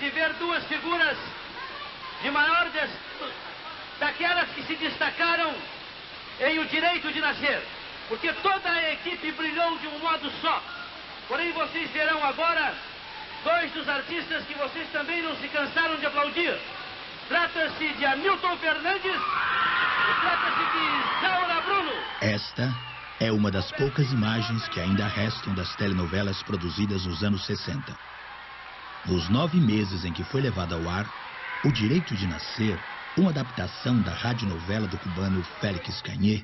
de ver duas figuras de daquelas que se destacaram em O Direito de Nascer, porque toda a equipe brilhou de um modo só. Porém, vocês verão agora dois dos artistas que vocês também não se cansaram de aplaudir. Trata-se de Hamilton Fernandes e trata-se de Isaura Bruno. Esta é uma das poucas imagens que ainda restam das telenovelas produzidas nos anos 60. Nos 9 meses em que foi levada ao ar, O Direito de Nascer, uma adaptação da radionovela do cubano Félix Cañé,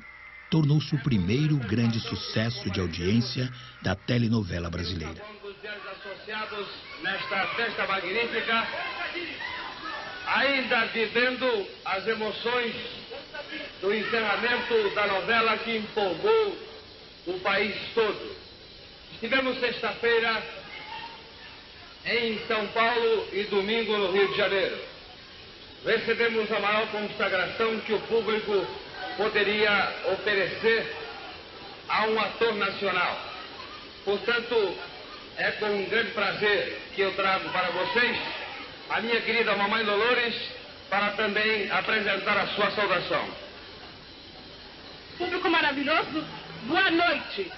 tornou-se o primeiro grande sucesso de audiência da telenovela brasileira. Associados nesta festa magnífica, ainda vivendo as emoções do encerramento da novela que empolgou o país todo. Estivemos sexta-feira em São Paulo e domingo no Rio de Janeiro. Recebemos a maior consagração que o público poderia oferecer a um ator nacional. Portanto, é com um grande prazer que eu trago para vocês a minha querida Mamãe Dolores para também apresentar a sua saudação. Público maravilhoso, boa noite.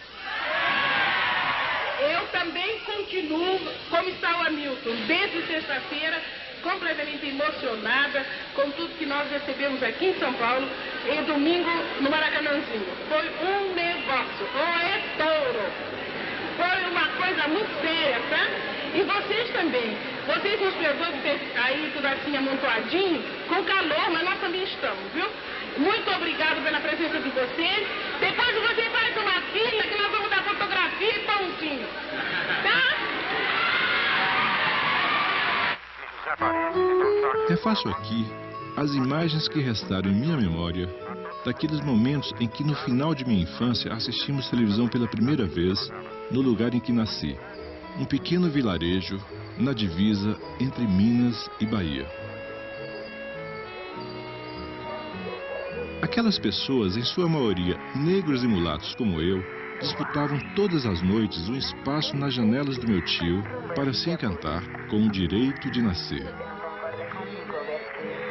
Eu também continuo, como está o Hamilton, desde sexta-feira, completamente emocionada com tudo que nós recebemos aqui em São Paulo e domingo no Maracanãzinho. Foi um negócio, é touro. Foi uma coisa muito séria, tá? E vocês também. Vocês nos perdoam de ter aí tudo assim amontoadinho, com calor, mas nós também estamos, viu? Muito obrigado pela presença de vocês. Depois você faz uma fila que nós vamos dar fotografia e pãozinho. Tá? Refaço aqui as imagens que restaram em minha memória daqueles momentos em que no final de minha infância assistimos televisão pela primeira vez no lugar em que nasci, um pequeno vilarejo na divisa entre Minas e Bahia. Aquelas pessoas, em sua maioria negros e mulatos como eu, disputavam todas as noites um espaço nas janelas do meu tio para se encantar com o direito de nascer.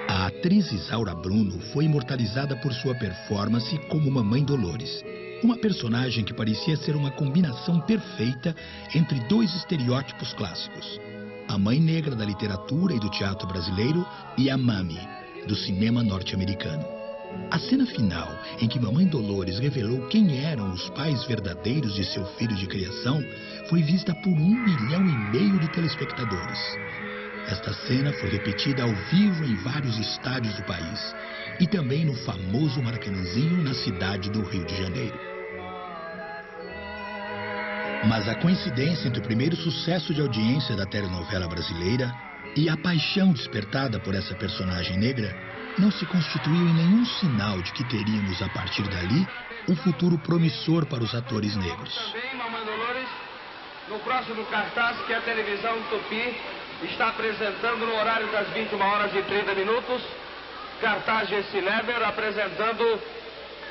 A atriz Isaura Bruno foi imortalizada por sua performance como Mamãe Dolores, uma personagem que parecia ser uma combinação perfeita entre dois estereótipos clássicos: a mãe negra da literatura e do teatro brasileiro e a Mami, do cinema norte-americano. A cena final, em que Mamãe Dolores revelou quem eram os pais verdadeiros de seu filho de criação, foi vista por 1,5 milhão de telespectadores. Esta cena foi repetida ao vivo em vários estádios do país e também no famoso Maracanãzinho, na cidade do Rio de Janeiro. Mas a coincidência entre o primeiro sucesso de audiência da telenovela brasileira e a paixão despertada por essa personagem negra não se constituiu em nenhum sinal de que teríamos, a partir dali, um futuro promissor para os atores negros. Também, Mamãe Dolores, no próximo cartaz que a televisão Tupi está apresentando no horário das 21h30, cartaz de Cilever apresentando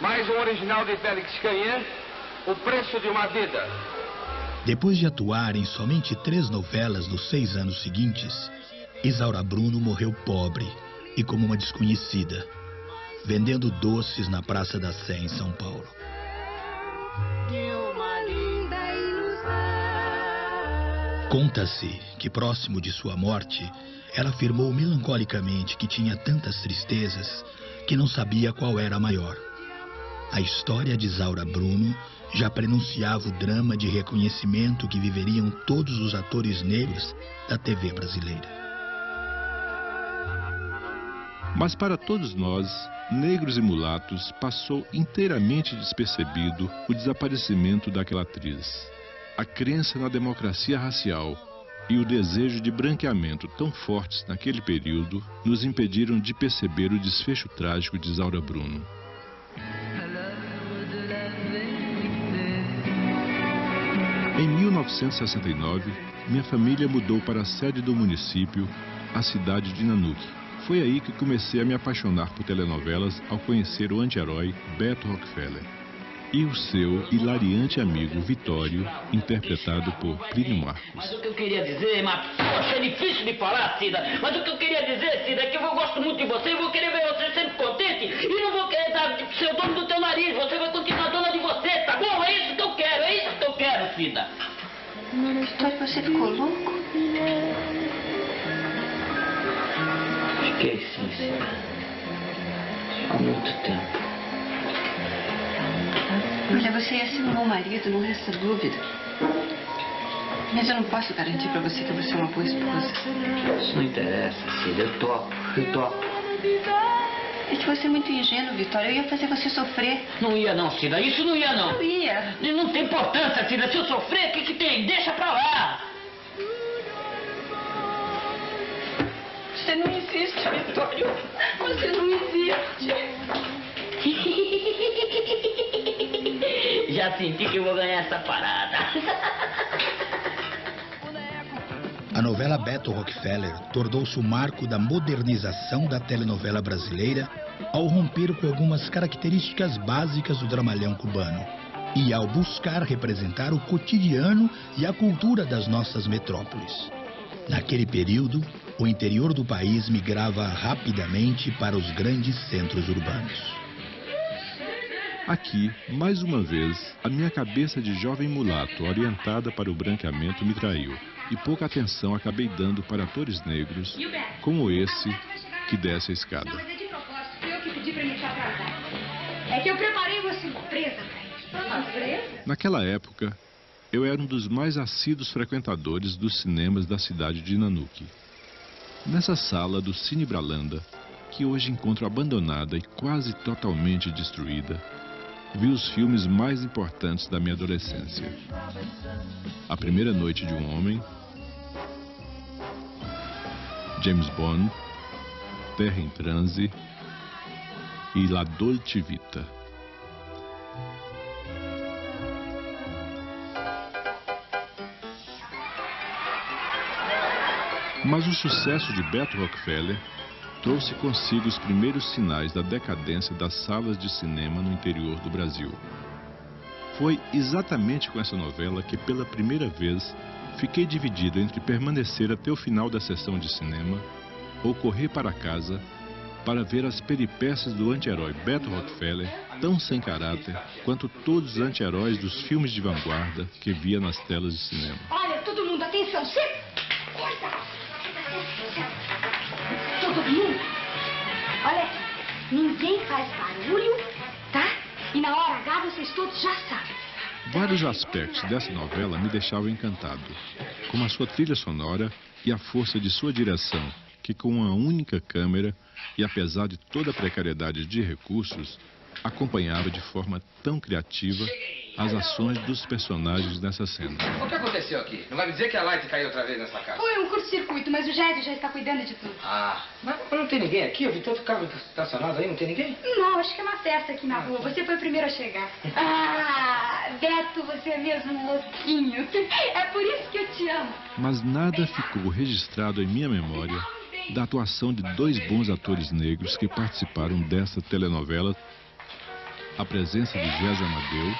mais um original de Félix Cañé, O Preço de uma Vida. Depois de atuar em somente 3 novelas nos 6 anos seguintes, Isaura Bruno morreu pobre e como uma desconhecida, vendendo doces na Praça da Sé, em São Paulo. Conta-se que, próximo de sua morte, ela afirmou melancolicamente que tinha tantas tristezas que não sabia qual era a maior. A história de Isaura Bruno já prenunciava o drama de reconhecimento que viveriam todos os atores negros da TV brasileira. Mas para todos nós, negros e mulatos, passou inteiramente despercebido o desaparecimento daquela atriz. A crença na democracia racial e o desejo de branqueamento tão fortes naquele período nos impediram de perceber o desfecho trágico de Isaura Bruno. Em 1969, minha família mudou para a sede do município, a cidade de Nanuque. Foi aí que comecei a me apaixonar por telenovelas ao conhecer o anti-herói Beto Rockefeller. e o seu hilariante amigo Vitório, interpretado por Plínio Marcos. Mas o que eu queria dizer, poxa, é difícil de falar, Cida, mas o que eu queria dizer, Cida, é que eu gosto muito de você e vou querer ver você sempre contente e não vou querer ser o dono do teu nariz, você vai continuar dona de você, tá bom? É isso que eu quero, Cida. Vitório, você ficou louco? Fiquei sim, Cida. Há muito tempo. Olha, você ia ser um bom marido, não resta dúvida. Mas eu não posso garantir pra você que você é uma boa esposa. Isso não interessa, Cida. Eu topo. É que você é muito ingênuo, Vitória. Eu ia fazer você sofrer. Não ia não, Cida. Isso não ia não. Eu ia. Não tem importância, Cida. Se eu sofrer, o que tem? Deixa pra lá. Você não existe, Vitória. Você não existe. Já senti que eu vou ganhar essa parada. A novela Beto Rockefeller tornou-se o marco da modernização da telenovela brasileira ao romper com algumas características básicas do dramalhão cubano e ao buscar representar o cotidiano e a cultura das nossas metrópoles. Naquele período, o interior do país migrava rapidamente para os grandes centros urbanos. Aqui, mais uma vez, a minha cabeça de jovem mulato orientada para o branqueamento me traiu. E pouca atenção acabei dando para atores negros, como esse que desce a escada. Não, mas é de propósito, foi eu que pedi pra me atrasar. É que eu preparei uma surpresa pra ele. Surpresa? Naquela época, eu era um dos mais assíduos frequentadores dos cinemas da cidade de Nanuque. Nessa sala do Cine Bralanda, que hoje encontro abandonada e quase totalmente destruída, vi os filmes mais importantes da minha adolescência. A Primeira Noite de um Homem, James Bond, Terra em Transe e La Dolce Vita. Mas o sucesso de Beto Rockefeller trouxe consigo os primeiros sinais da decadência das salas de cinema no interior do Brasil. Foi exatamente com essa novela que, pela primeira vez, fiquei dividido entre permanecer até o final da sessão de cinema ou correr para casa para ver as peripécias do anti-herói Beto Rockefeller, tão sem caráter quanto todos os anti-heróis dos filmes de vanguarda que via nas telas de cinema. Olha, todo mundo, atenção, sempre! Todo mundo? Olha aqui, ninguém faz barulho, tá? E na hora H vocês todos já sabem. Vários aspectos dessa novela me deixavam encantado, como a sua trilha sonora e a força de sua direção, que com uma única câmera e apesar de toda a precariedade de recursos, acompanhava de forma tão criativa as ações dos personagens nessa cena. O que aconteceu aqui? Não vai me dizer que a Light caiu outra vez nessa casa? Foi um curto-circuito, mas o Gédio já está cuidando de tudo. Ah, mas não tem ninguém aqui? Eu vi tanto carro estacionado aí, não tem ninguém? Não, acho que é uma festa aqui na rua. Você foi o primeiro a chegar. Ah, Beto, você é mesmo um louquinho. É por isso que eu te amo. Mas nada ficou registrado em minha memória da atuação de dois bons atores negros que participaram dessa telenovela, a presença de Gésio Amadeu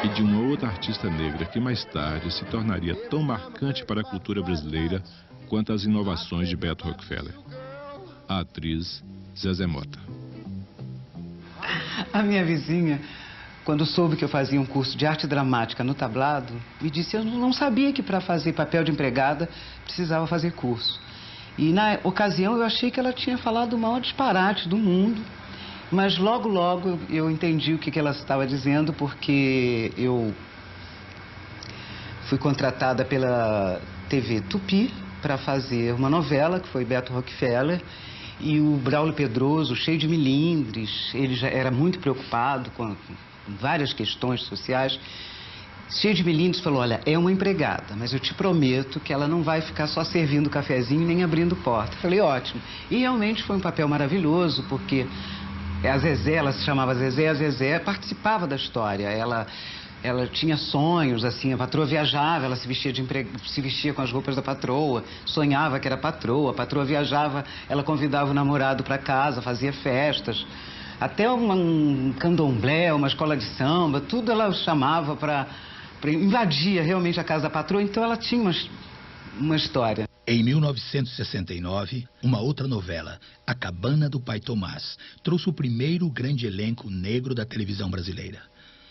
e de uma outra artista negra que mais tarde se tornaria tão marcante para a cultura brasileira quanto as inovações de Beto Rockefeller, a atriz Zezé Mota. A minha vizinha, quando soube que eu fazia um curso de arte dramática no tablado, me disse que eu não sabia que para fazer papel de empregada precisava fazer curso. E na ocasião eu achei que ela tinha falado o maior disparate do mundo, mas logo eu entendi o que ela estava dizendo, porque eu fui contratada pela TV Tupi para fazer uma novela que foi Beto Rockefeller. E o Braulio Pedroso, cheio de milindres, ele já era muito preocupado com várias questões sociais. Cheio de milindres, falou, olha, é uma empregada, mas eu te prometo que ela não vai ficar só servindo cafezinho nem abrindo porta. Falei, ótimo. E realmente foi um papel maravilhoso, porque a Zezé, ela se chamava Zezé, a Zezé participava da história. Ela ela tinha sonhos, assim, a patroa viajava, ela se vestia com as roupas da patroa, sonhava que era patroa, a patroa viajava, ela convidava o namorado para casa, fazia festas, até um candomblé, uma escola de samba, tudo ela chamava para invadir realmente a casa da patroa, então ela tinha uma história. Em 1969, uma outra novela, A Cabana do Pai Tomás, trouxe o primeiro grande elenco negro da televisão brasileira.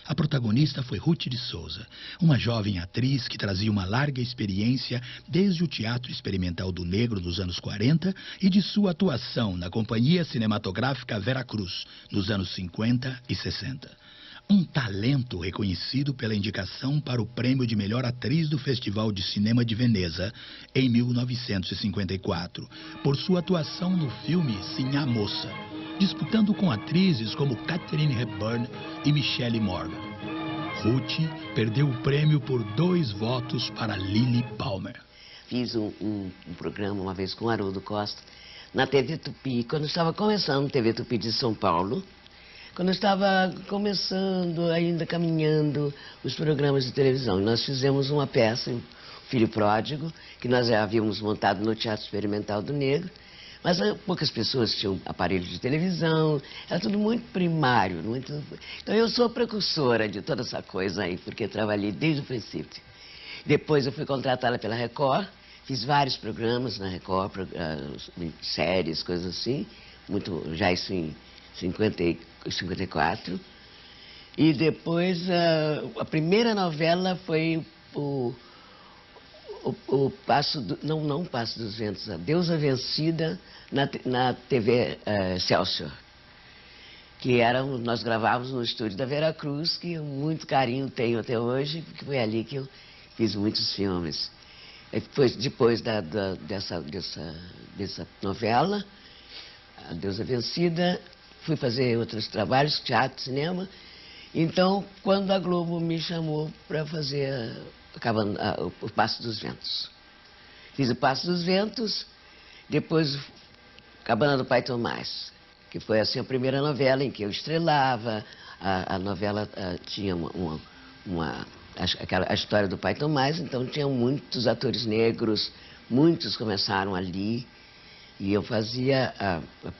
A protagonista foi Ruth de Souza, uma jovem atriz que trazia uma larga experiência desde o teatro experimental do negro nos anos 40 e de sua atuação na companhia cinematográfica Vera Cruz, nos anos 50 e 60. Um talento reconhecido pela indicação para o prêmio de melhor atriz do Festival de Cinema de Veneza em 1954, por sua atuação no filme Sinhá Moça, disputando com atrizes como Katharine Hepburn e Michelle Morgan. Ruth perdeu o prêmio por 2 votos para Lily Palmer. Fiz um programa uma vez com Haroldo Costa na TV Tupi, quando estava começando a TV Tupi de São Paulo. Quando eu estava começando, ainda caminhando os programas de televisão, nós fizemos uma peça, Filho Pródigo, que nós já havíamos montado no Teatro Experimental do Negro, mas poucas pessoas tinham aparelho de televisão, era tudo muito primário. Então eu sou precursora de toda essa coisa aí, porque trabalhei desde o princípio. Depois eu fui contratada pela Record, fiz vários programas na Record, séries, coisas assim, já isso em 54. E depois a primeira novela foi o Passo dos Ventos, a Deusa Vencida na TV Excelsior, que nós gravávamos no estúdio da Vera Cruz, que eu muito carinho tenho até hoje, porque foi ali que eu fiz muitos filmes. Depois dessa novela, a Deusa Vencida, fui fazer outros trabalhos, teatro, cinema. Então, quando a Globo me chamou para fazer o Passo dos Ventos. Fiz o Passo dos Ventos, depois Cabana do Pai Tomás, que foi assim a primeira novela em que eu estrelava. A novela tinha a história do Pai Tomás, então tinha muitos atores negros, muitos começaram ali, e eu fazia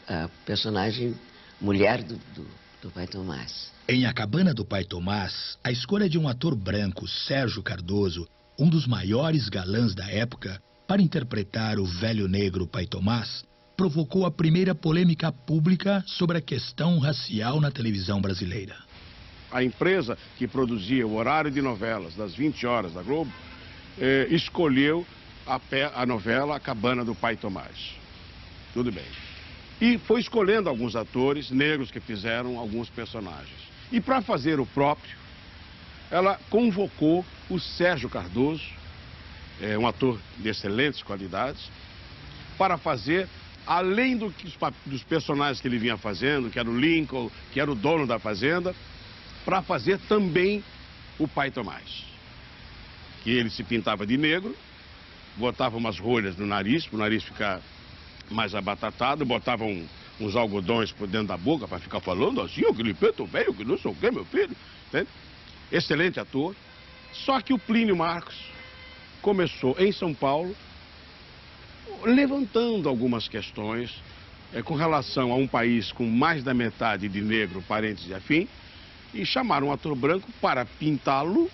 a personagem mulher do Pai Tomás. Em A Cabana do Pai Tomás, a escolha de um ator branco, Sérgio Cardoso, um dos maiores galãs da época, para interpretar o velho negro Pai Tomás, provocou a primeira polêmica pública sobre a questão racial na televisão brasileira. A empresa que produzia o horário de novelas das 20 horas da Globo escolheu a novela A Cabana do Pai Tomás. Tudo bem. E foi escolhendo alguns atores negros que fizeram alguns personagens. E para fazer o próprio, ela convocou o Sérgio Cardoso, um ator de excelentes qualidades, para fazer, além dos personagens que ele vinha fazendo, que era o Lincoln, que era o dono da fazenda, para fazer também o Pai Tomás. Que ele se pintava de negro, botava umas rolhas no nariz, para o nariz ficar mais abatatado, botava uns algodões por dentro da boca para ficar falando assim, aquele preto velho, que não sei o que, meu filho. Entende? Excelente ator. Só que o Plínio Marcos começou em São Paulo, levantando algumas questões com relação a um país com mais da metade de negro, parentes e afim, e chamaram um ator branco para pintá-lo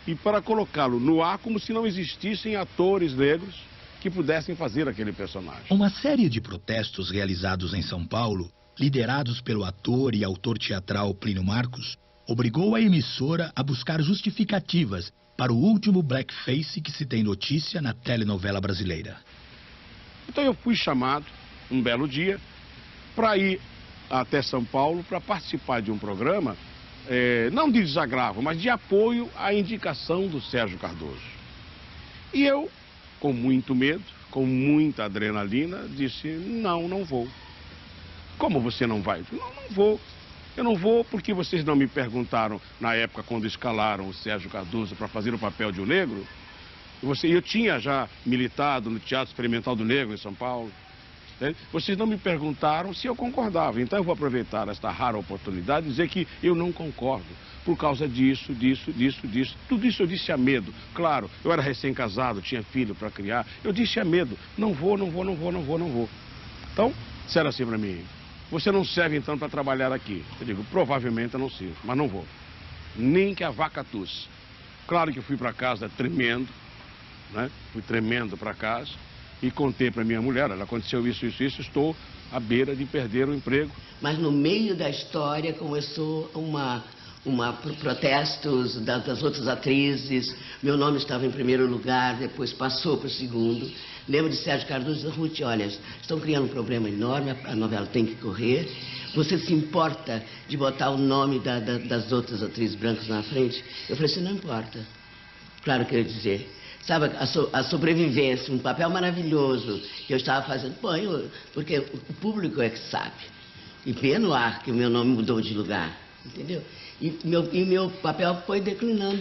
e para colocá-lo no ar como se não existissem atores negros que pudessem fazer aquele personagem. Uma série de protestos realizados em São Paulo, liderados pelo ator e autor teatral Plínio Marcos, obrigou a emissora a buscar justificativas para o último blackface que se tem notícia na telenovela brasileira. Então eu fui chamado, um belo dia, para ir até São Paulo para participar de um programa, não de desagravo, mas de apoio à indicação do Sérgio Cardoso. E eu, com muito medo, com muita adrenalina, disse, não vou. Como você não vai? Não vou. Eu não vou porque vocês não me perguntaram, na época, quando escalaram o Sérgio Cardoso para fazer o papel de um negro. Eu tinha já militado no Teatro Experimental do Negro, em São Paulo. Entende? Vocês não me perguntaram se eu concordava. Então eu vou aproveitar esta rara oportunidade e dizer que eu não concordo. por causa disso. Tudo isso eu disse a medo. Claro, eu era recém-casado, tinha filho para criar. Eu disse a medo, não vou. Então, disseram assim para mim, você não serve então para trabalhar aqui. Eu digo, provavelmente eu não sirvo, mas não vou. Nem que a vaca tusse. Claro que eu fui para casa tremendo, né? Fui tremendo para casa e contei para minha mulher, olha, aconteceu isso, estou à beira de perder o emprego. Mas no meio da história começou protestos das outras atrizes. Meu nome estava em primeiro lugar, depois passou para o segundo. Lembro de Sérgio Cardoso e Ruth, olha, estão criando um problema enorme, a novela tem que correr. Você se importa de botar o nome das outras atrizes brancas na frente? Eu falei assim, não importa. Claro que eu ia dizer. Sabe, a sobrevivência, um papel maravilhoso que eu estava fazendo, porque o público é que sabe. E vê no ar que o meu nome mudou de lugar, entendeu? E meu papel foi declinando.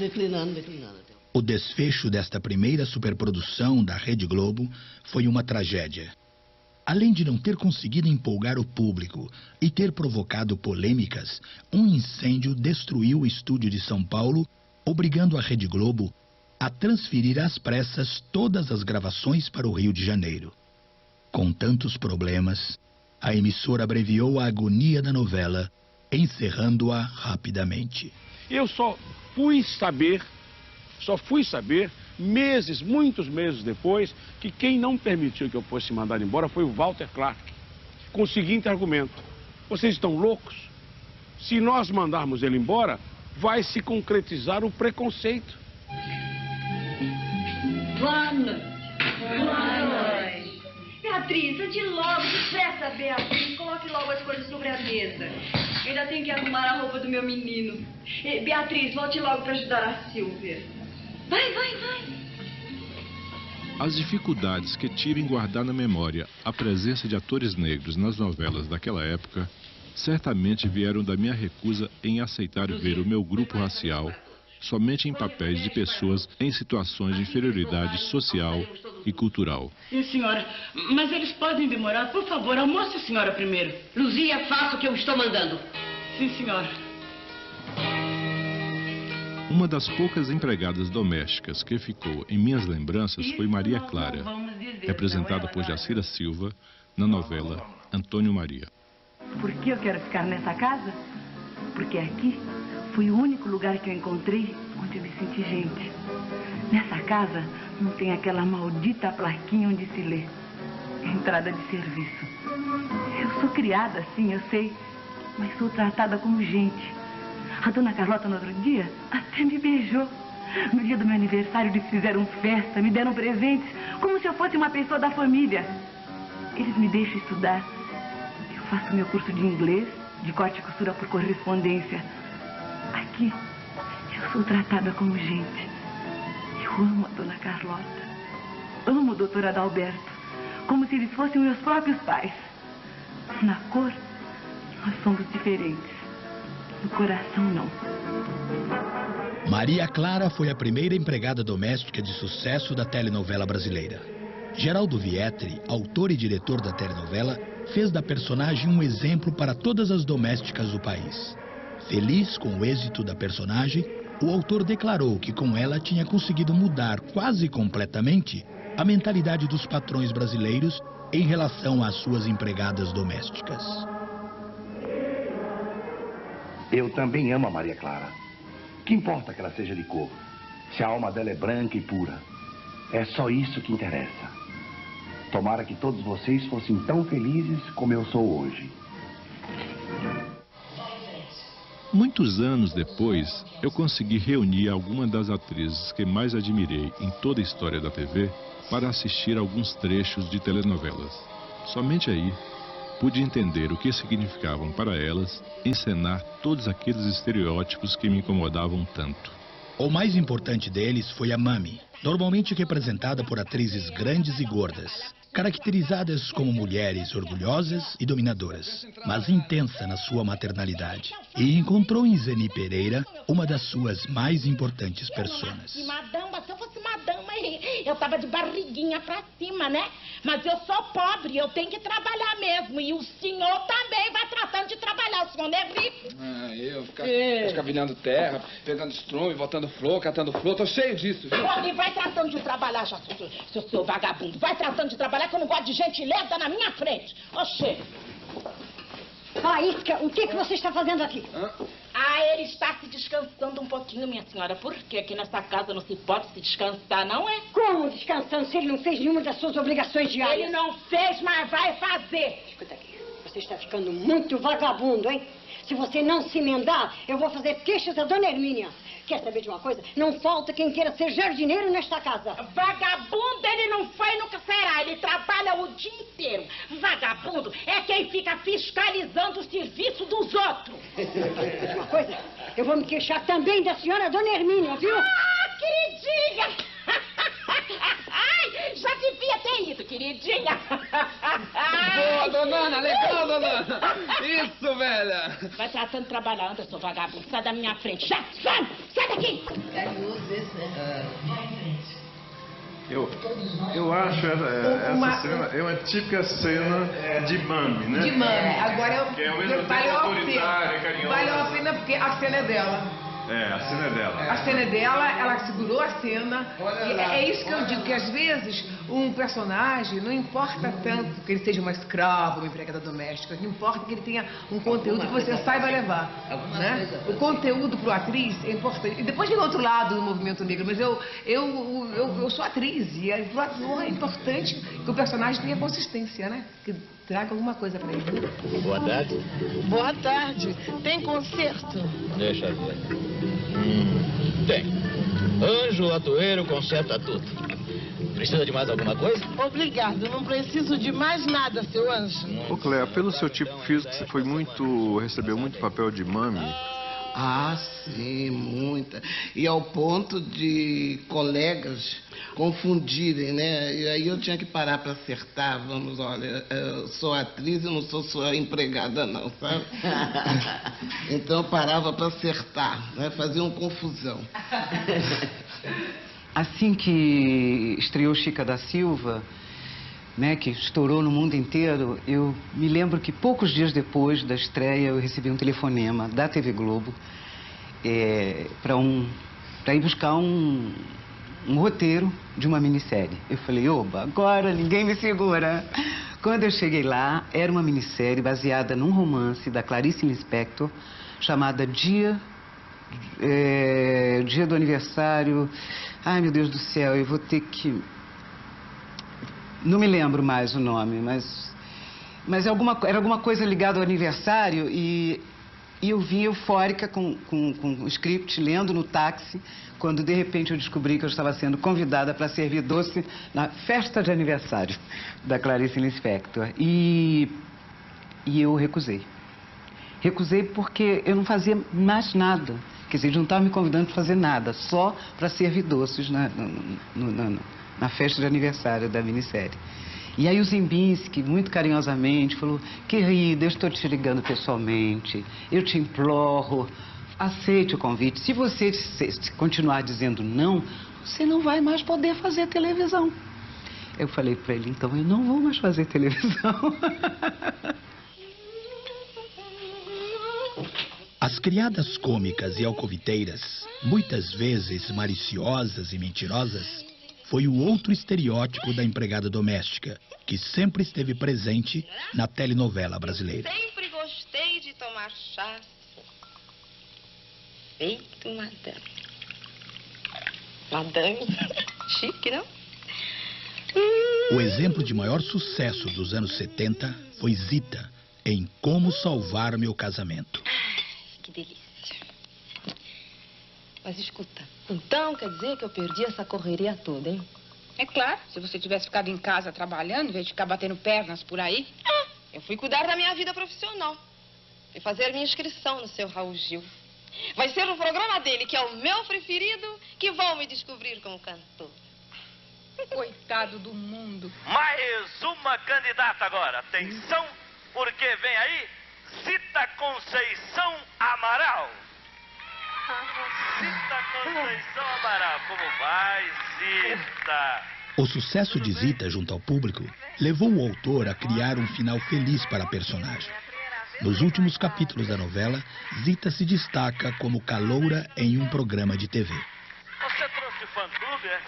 O desfecho desta primeira superprodução da Rede Globo foi uma tragédia. Além de não ter conseguido empolgar o público e ter provocado polêmicas, um incêndio destruiu o estúdio de São Paulo, obrigando a Rede Globo a transferir às pressas todas as gravações para o Rio de Janeiro. Com tantos problemas, a emissora abreviou a agonia da novela, encerrando-a rapidamente. Eu só fui saber muitos meses depois, que quem não permitiu que eu fosse mandado embora foi o Walter Clark, com o seguinte argumento: vocês estão loucos? Se nós mandarmos ele embora, vai se concretizar o preconceito. Boa noite. Beatriz, ande logo, depressa, Beatriz. Coloque logo as coisas sobre a mesa. Eu ainda tenho que arrumar a roupa do meu menino. Beatriz, volte logo para ajudar a Silvia. Vai. As dificuldades que tive em guardar na memória a presença de atores negros nas novelas daquela época certamente vieram da minha recusa em aceitar ver o meu grupo racial somente em papéis de pessoas em situações de inferioridade social e cultural. Sim, senhora. Mas eles podem demorar. Por favor, almoce a senhora primeiro. Luzia, faça o que eu estou mandando. Sim, senhora. Uma das poucas empregadas domésticas que ficou em minhas lembranças foi Maria Clara, representada por Jacira Silva na novela Antônio Maria. Por que eu quero ficar nessa casa? Porque aqui foi o único lugar que eu encontrei onde eu me senti gente. Nessa casa não tem aquela maldita plaquinha onde se lê entrada de serviço. Eu sou criada assim, eu sei, mas sou tratada como gente. A dona Carlota, no outro dia, até me beijou. No dia do meu aniversário, eles fizeram festa, me deram presentes, como se eu fosse uma pessoa da família. Eles me deixam estudar. Eu faço meu curso de inglês, de corte e costura por correspondência. Aqui, eu sou tratada como gente. Eu amo a dona Carlota. Amo o doutor Adalberto. Como se eles fossem meus próprios pais. Na cor, nós somos diferentes. No coração, não. Maria Clara foi a primeira empregada doméstica de sucesso da telenovela brasileira. Geraldo Vietri, autor e diretor da telenovela, fez da personagem um exemplo para todas as domésticas do país. Feliz com o êxito da personagem, o autor declarou que com ela tinha conseguido mudar quase completamente a mentalidade dos patrões brasileiros em relação às suas empregadas domésticas. Eu também amo a Maria Clara. Que importa que ela seja de cor, se a alma dela é branca e pura? É só isso que interessa. Tomara que todos vocês fossem tão felizes como eu sou hoje. Muitos anos depois, eu consegui reunir algumas das atrizes que mais admirei em toda a história da TV para assistir alguns trechos de telenovelas. Somente aí pude entender o que significavam para elas encenar todos aqueles estereótipos que me incomodavam tanto. O mais importante deles foi a Mami, normalmente representada por atrizes grandes e gordas, caracterizadas como mulheres orgulhosas e dominadoras, mas intensa na sua maternalidade. E encontrou em Zeni Pereira uma das suas mais importantes personas. Madama, se eu fosse madama, eu tava de barriguinha pra cima, né? Mas eu sou pobre, eu tenho que trabalhar mesmo. E o senhor também vai tratando de trabalhar. O senhor não é rico. Ah, eu ficar escavilhando terra, pegando estrume, botando flor, catando flor. Tô cheio disso, viu? Olha, vai tratando de trabalhar, já, seu vagabundo. Vai tratando de trabalhar, que eu não gosto de gente lerda na minha frente. Oxê. Faísca, o que você está fazendo aqui? Ah, ele está se descansando um pouquinho, minha senhora. Por quê? Aqui nessa casa não se pode se descansar, não é? Como descansando se ele não fez nenhuma das suas obrigações diárias? Ele não fez, mas vai fazer. Escuta aqui, você está ficando muito vagabundo, hein? Se você não se emendar, eu vou fazer queixas a dona Hermínia. Quer saber de uma coisa? Não falta quem queira ser jardineiro nesta casa. Vagabundo ele não foi e nunca será. Ele trabalha o dia inteiro. Vagabundo é quem fica fiscalizando o serviço dos outros. Uma coisa, eu vou me queixar também da senhora dona Hermínia, viu? Ah, queridinha! Ai, já devia ter ido, queridinha. Boa, dona, legal, dona. Isso, velha. Vai tratando de trabalhar, anda, seu vagabundo. Sai da minha frente. Já, sai daqui. Carinhoso esse, né? Vai em frente. Eu acho essa cena é uma típica cena de mami, né? De mami. Agora eu que é ao mesmo tempo autoritária, carinhosa. Valeu a pena porque a cena é dela. A cena é dela. A cena é dela, ela segurou a cena. É isso que eu digo, que às vezes um personagem, não importa tanto que ele seja uma escrava, uma empregada doméstica, não importa que ele tenha um conteúdo que você saiba levar. Né? O conteúdo para a atriz é importante. E depois vem o outro lado do movimento negro, mas eu sou atriz e para o ator é importante que o personagem tenha consistência, né? Que traga alguma coisa para ele. Boa tarde. Boa tarde. Tem concerto? Deixa eu ver. Tem. Anjo Atoeiro conserta tudo. Precisa de mais alguma coisa? Obrigado, não preciso de mais nada, seu Anjo. Ô, Cléa, pelo seu tipo físico, você recebeu muito papel de mami. Ah, sim, muita. E ao ponto de colegas confundirem, né? E aí eu tinha que parar para acertar. Vamos, olha, eu sou atriz e não sou sua empregada, não, sabe? Então eu parava para acertar, né? Fazia uma confusão. Assim que estreou Chica da Silva, né, que estourou no mundo inteiro, eu me lembro que poucos dias depois da estreia eu recebi um telefonema da TV Globo para ir buscar um roteiro de uma minissérie. Eu falei, oba, agora ninguém me segura. Quando eu cheguei lá, era uma minissérie baseada num romance da Clarice Lispector, chamada Dia do Aniversário. Ai, meu Deus do céu, eu vou ter que... Não me lembro mais o nome, mas era alguma coisa ligada ao aniversário e eu vim eufórica com o script, lendo no táxi, quando de repente eu descobri que eu estava sendo convidada para servir doce na festa de aniversário da Clarice Lispector. E eu recusei. Recusei porque eu não fazia mais nada. Quer dizer, eles não estavam me convidando para fazer nada, só para servir doces na festa de aniversário da minissérie. E aí o Zimbinski, muito carinhosamente, falou, querida, eu estou te ligando pessoalmente, eu te imploro, aceite o convite. Se você continuar dizendo não, você não vai mais poder fazer televisão. Eu falei para ele, então eu não vou mais fazer televisão. As criadas cômicas e alcoviteiras, muitas vezes maliciosas e mentirosas, foi o outro estereótipo da empregada doméstica, que sempre esteve presente na telenovela brasileira. Sempre gostei de tomar chá. Feito madame. Madame? Chique, não? O exemplo de maior sucesso dos anos 70 foi Zita, em Como Salvar Meu Casamento. Que delícia. Mas escuta, então quer dizer que eu perdi essa correria toda, hein? É claro, se você tivesse ficado em casa trabalhando, em vez de ficar batendo pernas por aí. Eu fui cuidar da minha vida profissional. Fui fazer minha inscrição no seu Raul Gil. Vai ser no programa dele, que é o meu preferido, que vão me descobrir como cantor. Coitado do mundo. Mais uma candidata agora. Atenção, porque vem aí Zita Conceição Amaral. Zita Conceição Amaral. Como vai, Zita? O sucesso de Zita junto ao público levou o autor a criar um final feliz para a personagem. Nos últimos capítulos da novela, Zita se destaca como caloura em um programa de TV. Você trouxe o fã-clube, é?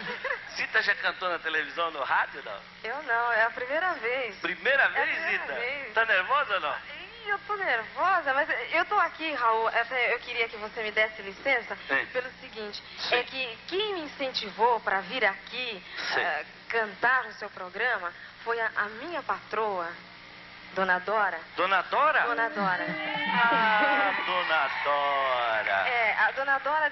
Zita já cantou na televisão, no rádio, não? Eu não, é a primeira vez. Primeira vez, Zita? Tá nervosa ou não? Eu tô nervosa, mas eu tô aqui, Raul. Eu queria que você me desse licença pelo seguinte. Sim. É que quem me incentivou para vir aqui cantar no seu programa foi a minha patroa, Dona Dora. Dona Dora? Dona Dora. Ah, Dona Dora. A Dona Dora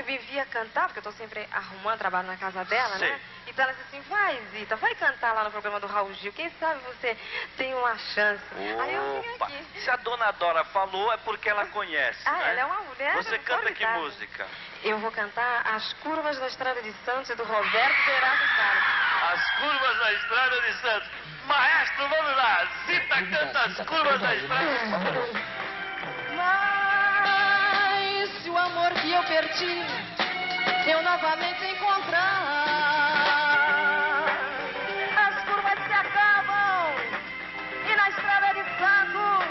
me via cantar, porque eu tô sempre arrumando trabalho na casa dela, Sim. né? Então ela disse assim, vai, Zita, vai cantar lá no programa do Raul Gil. Quem sabe você tem uma chance. Aí eu vim Opa, aqui. se a Dona Dora falou, é porque ela conhece, né? Ela é uma mulher. Você canta que formidável. música? Eu vou cantar As Curvas da Estrada de Santos, do Roberto Gerardo Salles. As Curvas da Estrada de Santos. Maestro, vamos lá. Zita canta As Curvas da Estrada de Santos. Mas se o amor que eu perdi eu novamente encontrar, as curvas se acabam e na Estrada de Santos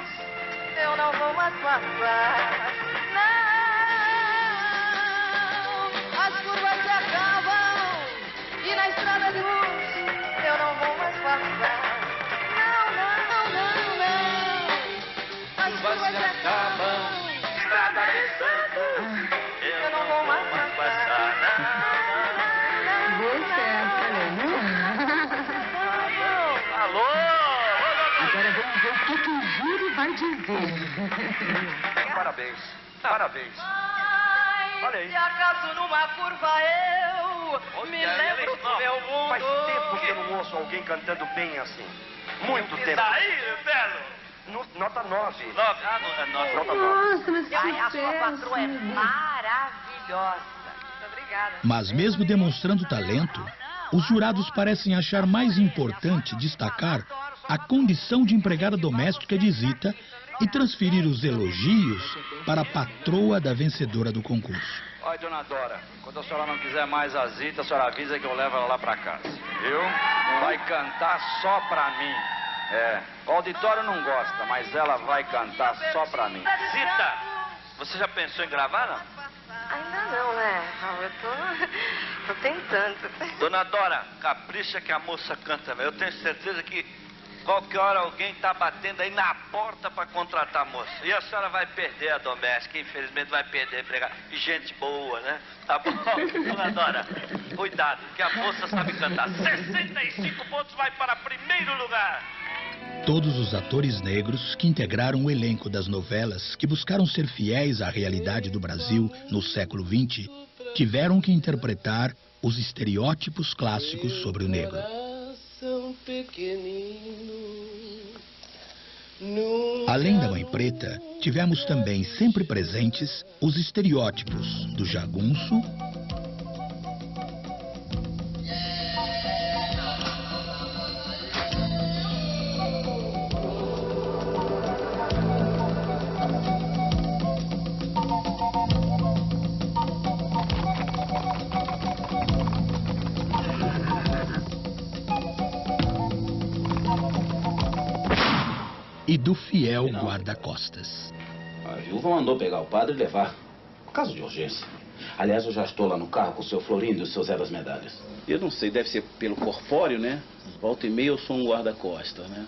eu não vou mais passar. Não, as curvas se acabam e na Estrada de Luz eu não vou mais passar. Não, não, não, não. As curvas se acabam, Estrada de Santos eu não vou mais passar. Alô? Agora vamos ver o que o júri vai dizer. Parabéns. Parabéns. Olha aí. Se acaso numa curva eu me lembro do meu mundo. Faz tempo que eu não ouço alguém cantando bem assim. Muito tempo. Daí, Belo? Nota 9. 9. Ah, não, é 9. Nota 9. Nossa, mas que Ai, a sua sucesso. patroa é maravilhosa. Muito obrigada. Mas mesmo demonstrando talento, os jurados parecem achar mais importante destacar a condição de empregada doméstica de Zita e transferir os elogios para a patroa da vencedora do concurso. Olha, Dona Dora, quando a senhora não quiser mais a Zita, a senhora avisa que eu levo ela lá pra casa. Viu? Vai cantar só pra mim. O auditório não gosta, mas ela vai cantar só pra mim. Zita, você já pensou em gravar, não? Ainda não, né, Raul? Eu tô tentando. Dona Dora, capricha que a moça canta. Eu tenho certeza que qualquer hora alguém tá batendo aí na porta pra contratar a moça. E a senhora vai perder a doméstica, infelizmente vai perder a empregada. E gente boa, né? Tá bom? Dona Dora, cuidado, que a moça sabe cantar. 65 pontos, vai para primeiro lugar. Todos os atores negros que integraram o elenco das novelas que buscaram ser fiéis à realidade do Brasil no século XX tiveram que interpretar os estereótipos clássicos sobre o negro. Além da Mãe Preta, tivemos também sempre presentes os estereótipos do jagunço, e do fiel guarda-costas. A viúva mandou pegar o padre e levar, por causa de urgência. Aliás, eu já estou lá no carro com o seu Florindo e o seu Zé das Medalhas. Eu não sei, deve ser pelo corpóreo, né? Volta e meia eu sou um guarda-costas, né?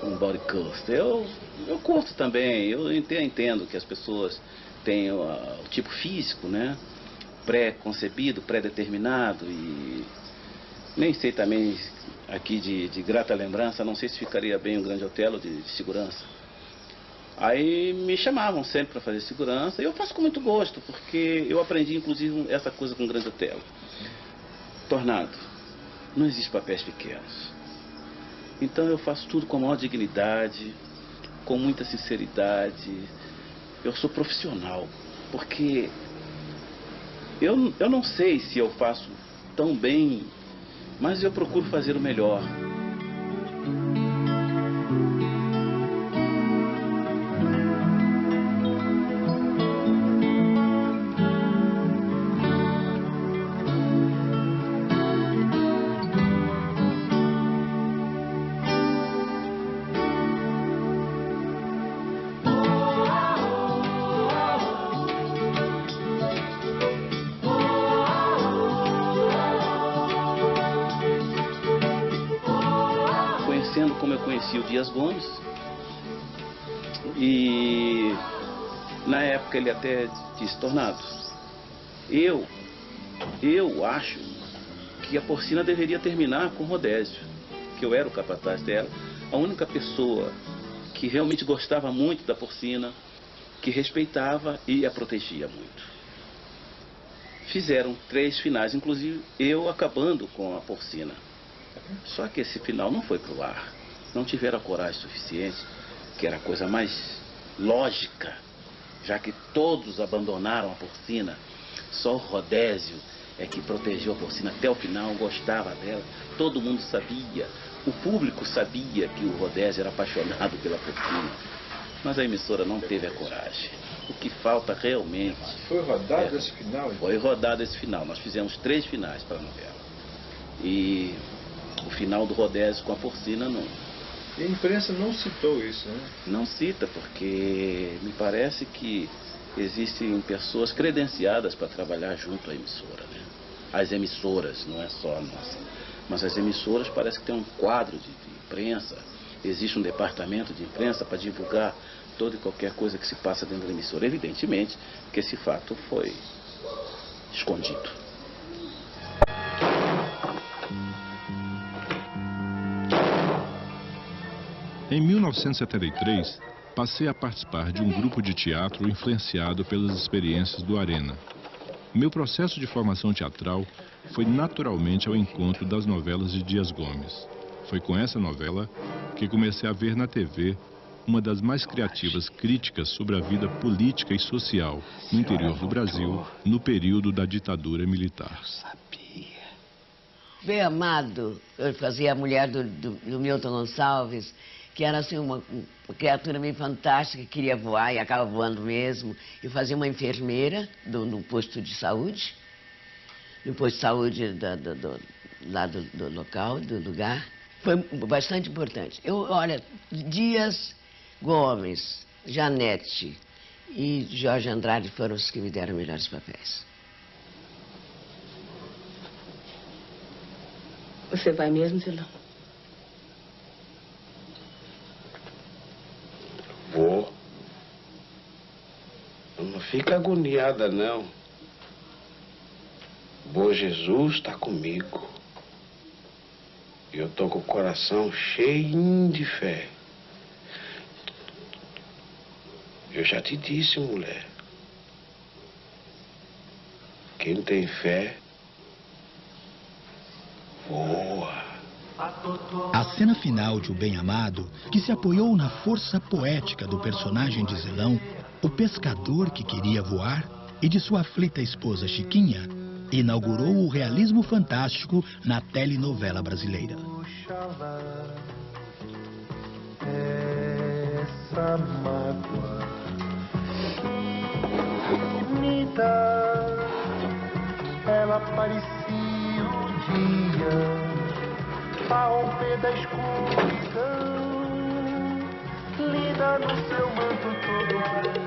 Um body coaster. Eu curto também, eu entendo que as pessoas têm o tipo físico, né? Pré-concebido, pré-determinado e... Nem sei também, aqui de grata lembrança, não sei se ficaria bem um Grande Otelo de segurança. Aí me chamavam sempre para fazer segurança e eu faço com muito gosto, porque eu aprendi inclusive essa coisa com o Grande Otelo. Tornado, não existe papéis pequenos. Então eu faço tudo com a maior dignidade, com muita sinceridade. Eu sou profissional, porque eu não sei se eu faço tão bem, mas eu procuro fazer o melhor. Dias Gomes. E na época ele até disse: Tornado, eu acho que a Porcina deveria terminar com o Rodésio, que eu era o capataz dela, a única pessoa que realmente gostava muito da Porcina, que respeitava e a protegia muito. Fizeram 3 finais, inclusive eu acabando com a Porcina. Só que esse final não foi pro ar. Não tiveram a coragem suficiente, que era a coisa mais lógica, já que todos abandonaram a Porcina. Só o Rodésio é que protegeu a Porcina até o final, gostava dela. Todo mundo sabia, o público sabia que o Rodésio era apaixonado pela Porcina. Mas a emissora não teve a coragem. O que falta realmente... Foi rodado esse final? Foi rodado esse final. Nós fizemos 3 finais para a novela. E o final do Rodésio com a Porcina não... E a imprensa não citou isso, né? Não cita, porque me parece que existem pessoas credenciadas para trabalhar junto à emissora, né? As emissoras, não é só a nossa. Mas as emissoras parece que tem um quadro de imprensa. Existe um departamento de imprensa para divulgar toda e qualquer coisa que se passa dentro da emissora. Evidentemente que esse fato foi escondido. Em 1973, passei a participar de um grupo de teatro influenciado pelas experiências do Arena. Meu processo de formação teatral foi naturalmente ao encontro das novelas de Dias Gomes. Foi com essa novela que comecei a ver na TV uma das mais criativas críticas sobre a vida política e social no interior do Brasil, no período da ditadura militar. Bem Amado, eu fazia a mulher do Milton Gonçalves, que era assim uma criatura meio fantástica, que queria voar e acaba voando mesmo. Eu fazia uma enfermeira no posto de saúde, no posto de saúde lá do local, do lugar. Foi bastante importante. Olha, Dias Gomes, Janete e Jorge Andrade foram os que me deram melhores papéis. Você vai mesmo, Zilão? Vou. Não fica agoniada, não. Bom Jesus está comigo. E eu tô com o coração cheio de fé. Eu já te disse, mulher. Quem tem fé, voa. A cena final de O Bem Amado, que se apoiou na força poética do personagem de Zelão, o pescador que queria voar, e de sua aflita esposa Chiquinha, inaugurou o realismo fantástico na telenovela brasileira. Essa mágoa me dá, ela parecia um dia a romper da escuridão, linda no seu manto todo branco.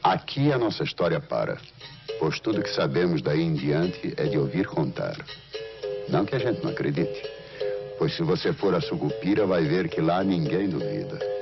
Aqui a nossa história para, pois tudo que sabemos daí em diante é de ouvir contar. Não que a gente não acredite, pois se você for a Sucupira vai ver que lá ninguém duvida.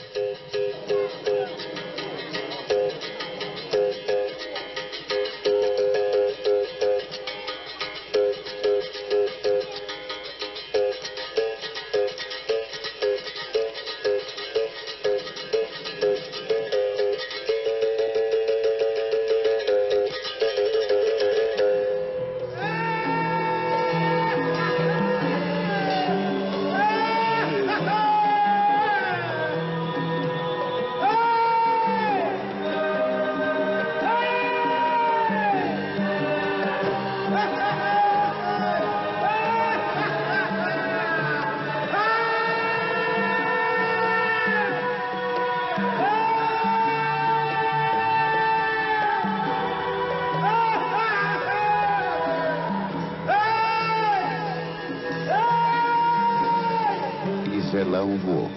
Zelão voou.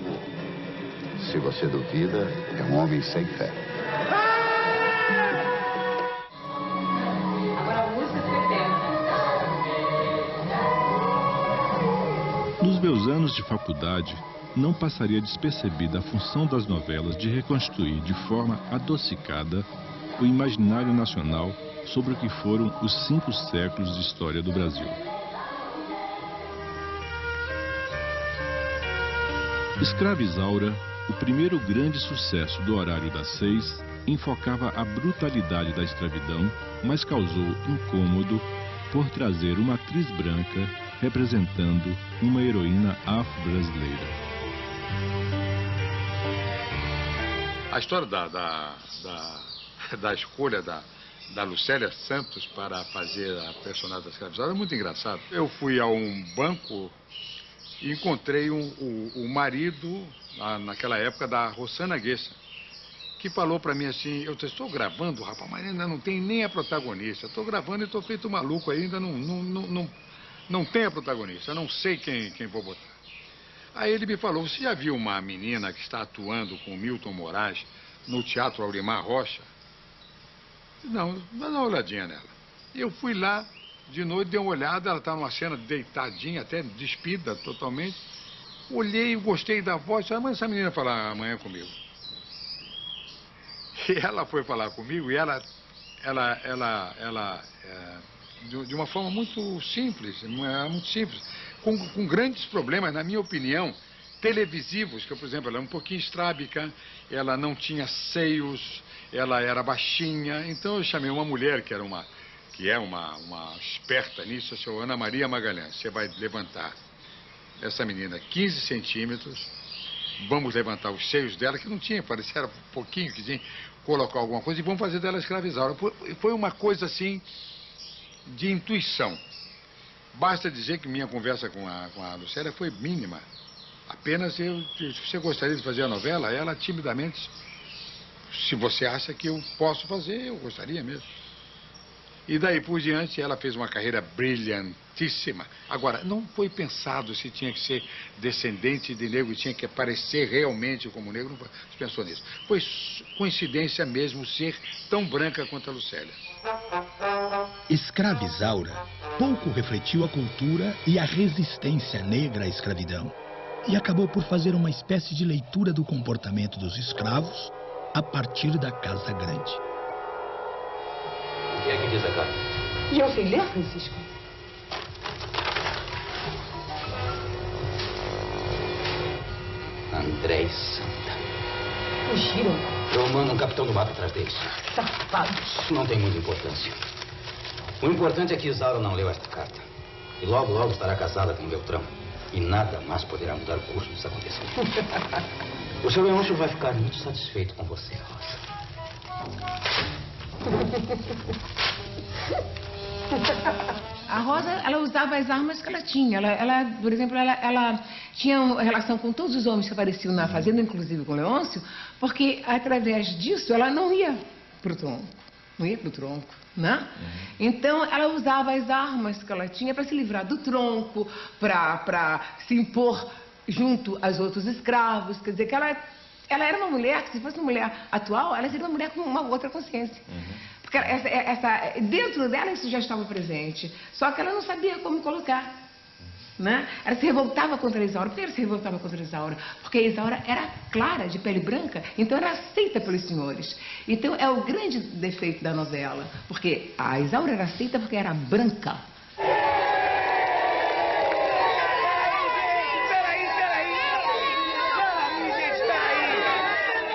Se você duvida, é um homem sem fé. seus anos de faculdade, não passaria despercebida a função das novelas de reconstruir de forma adocicada o imaginário nacional sobre o que foram os 5 séculos de história do Brasil. Escrava Isaura, o primeiro grande sucesso do horário das 6, enfocava a brutalidade da escravidão, mas causou incômodo por trazer uma atriz branca representando uma heroína afro-brasileira. A história da escolha da Lucélia Santos para fazer a personagem da Escrava Isaura é muito engraçado. Eu fui a um banco e encontrei o marido, naquela época, da Rossana Guessa, que falou para mim assim: eu estou gravando, rapaz, mas ainda não tem nem a protagonista. Estou gravando e estou feito maluco aí, ainda não tem a protagonista, eu não sei quem vou botar. Aí ele me falou: você já viu uma menina que está atuando com o Milton Moraes no Teatro Aurimar Rocha? Não, dá uma olhadinha nela. Eu fui lá, de noite, dei uma olhada, ela está numa cena deitadinha, até despida totalmente. Olhei, gostei da voz, mas essa menina vai falar amanhã comigo. E ela foi falar comigo e ela de uma forma muito simples, com grandes problemas, na minha opinião, televisivos, que, por exemplo, ela é um pouquinho estrábica, ela não tinha seios, ela era baixinha. Então eu chamei uma mulher que é uma esperta nisso, a senhora Ana Maria Magalhães. Você vai levantar essa menina 15 centímetros, vamos levantar os seios dela, que não tinha, parecia era um pouquinho, que tinha, colocar alguma coisa, e vamos fazer dela Escrava Isaura. Foi uma coisa assim de intuição. Basta dizer que minha conversa com a Lucélia foi mínima. Apenas se você gostaria de fazer a novela, ela timidamente, se você acha que eu posso fazer, eu gostaria mesmo. E daí por diante ela fez uma carreira brilhantíssima. Agora, não foi pensado se tinha que ser descendente de negro, tinha que aparecer realmente como negro, não se pensou nisso. Foi coincidência mesmo ser tão branca quanto a Lucélia. Escrava Isaura pouco refletiu a cultura e a resistência negra à escravidão, e acabou por fazer uma espécie de leitura do comportamento dos escravos a partir da Casa Grande. O que é que diz a carta? E eu sei ler, Francisco? André e Santa. Fugiram. Eu mando um capitão do mato atrás deles. Safados. Não tem muita importância. O importante é que Isaura não leu esta carta. E logo, logo estará casada com Beltrão. E nada mais poderá mudar o curso dos acontecimentos. O seu Leôncio vai ficar muito satisfeito com você, Rosa. A Rosa, ela usava as armas que ela tinha. Ela, por exemplo, ela tinha relação com todos os homens que apareciam na fazenda, inclusive com o Leôncio, porque através disso ela não ia pro tronco. Não ia pro tronco, né? Então, ela usava as armas que ela tinha para se livrar do tronco, para se impor junto aos outros escravos. Quer dizer, que ela era uma mulher que, se fosse uma mulher atual, ela seria uma mulher com uma outra consciência. Porque dentro dela isso já estava presente, só que ela não sabia como colocar. Né? Ela se revoltava contra a Isaura. Por que ela se revoltava contra a Isaura? Porque a Isaura era clara, de pele branca, então era aceita pelos senhores. Então é o grande defeito da novela, porque a Isaura era aceita porque era branca.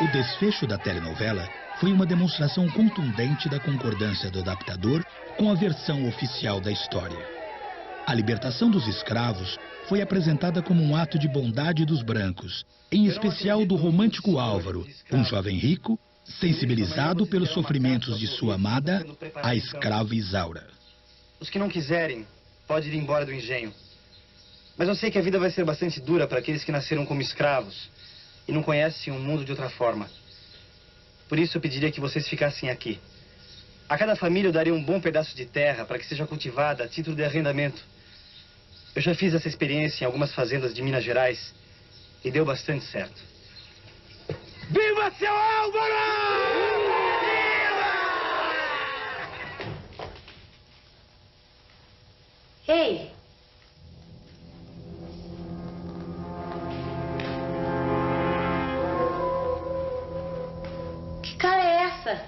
O desfecho da telenovela foi uma demonstração contundente da concordância do adaptador com a versão oficial da história. A libertação dos escravos foi apresentada como um ato de bondade dos brancos, em especial do romântico Álvaro, um jovem rico, sensibilizado pelos sofrimentos de sua amada, a escrava Isaura. Os que não quiserem, podem ir embora do engenho. Mas eu sei que a vida vai ser bastante dura para aqueles que nasceram como escravos e não conhecem o mundo de outra forma. Por isso eu pediria que vocês ficassem aqui. A cada família eu daria um bom pedaço de terra para que seja cultivada a título de arrendamento. Eu já fiz essa experiência em algumas fazendas de Minas Gerais e deu bastante certo. Viva seu Álvaro! Ei! essa?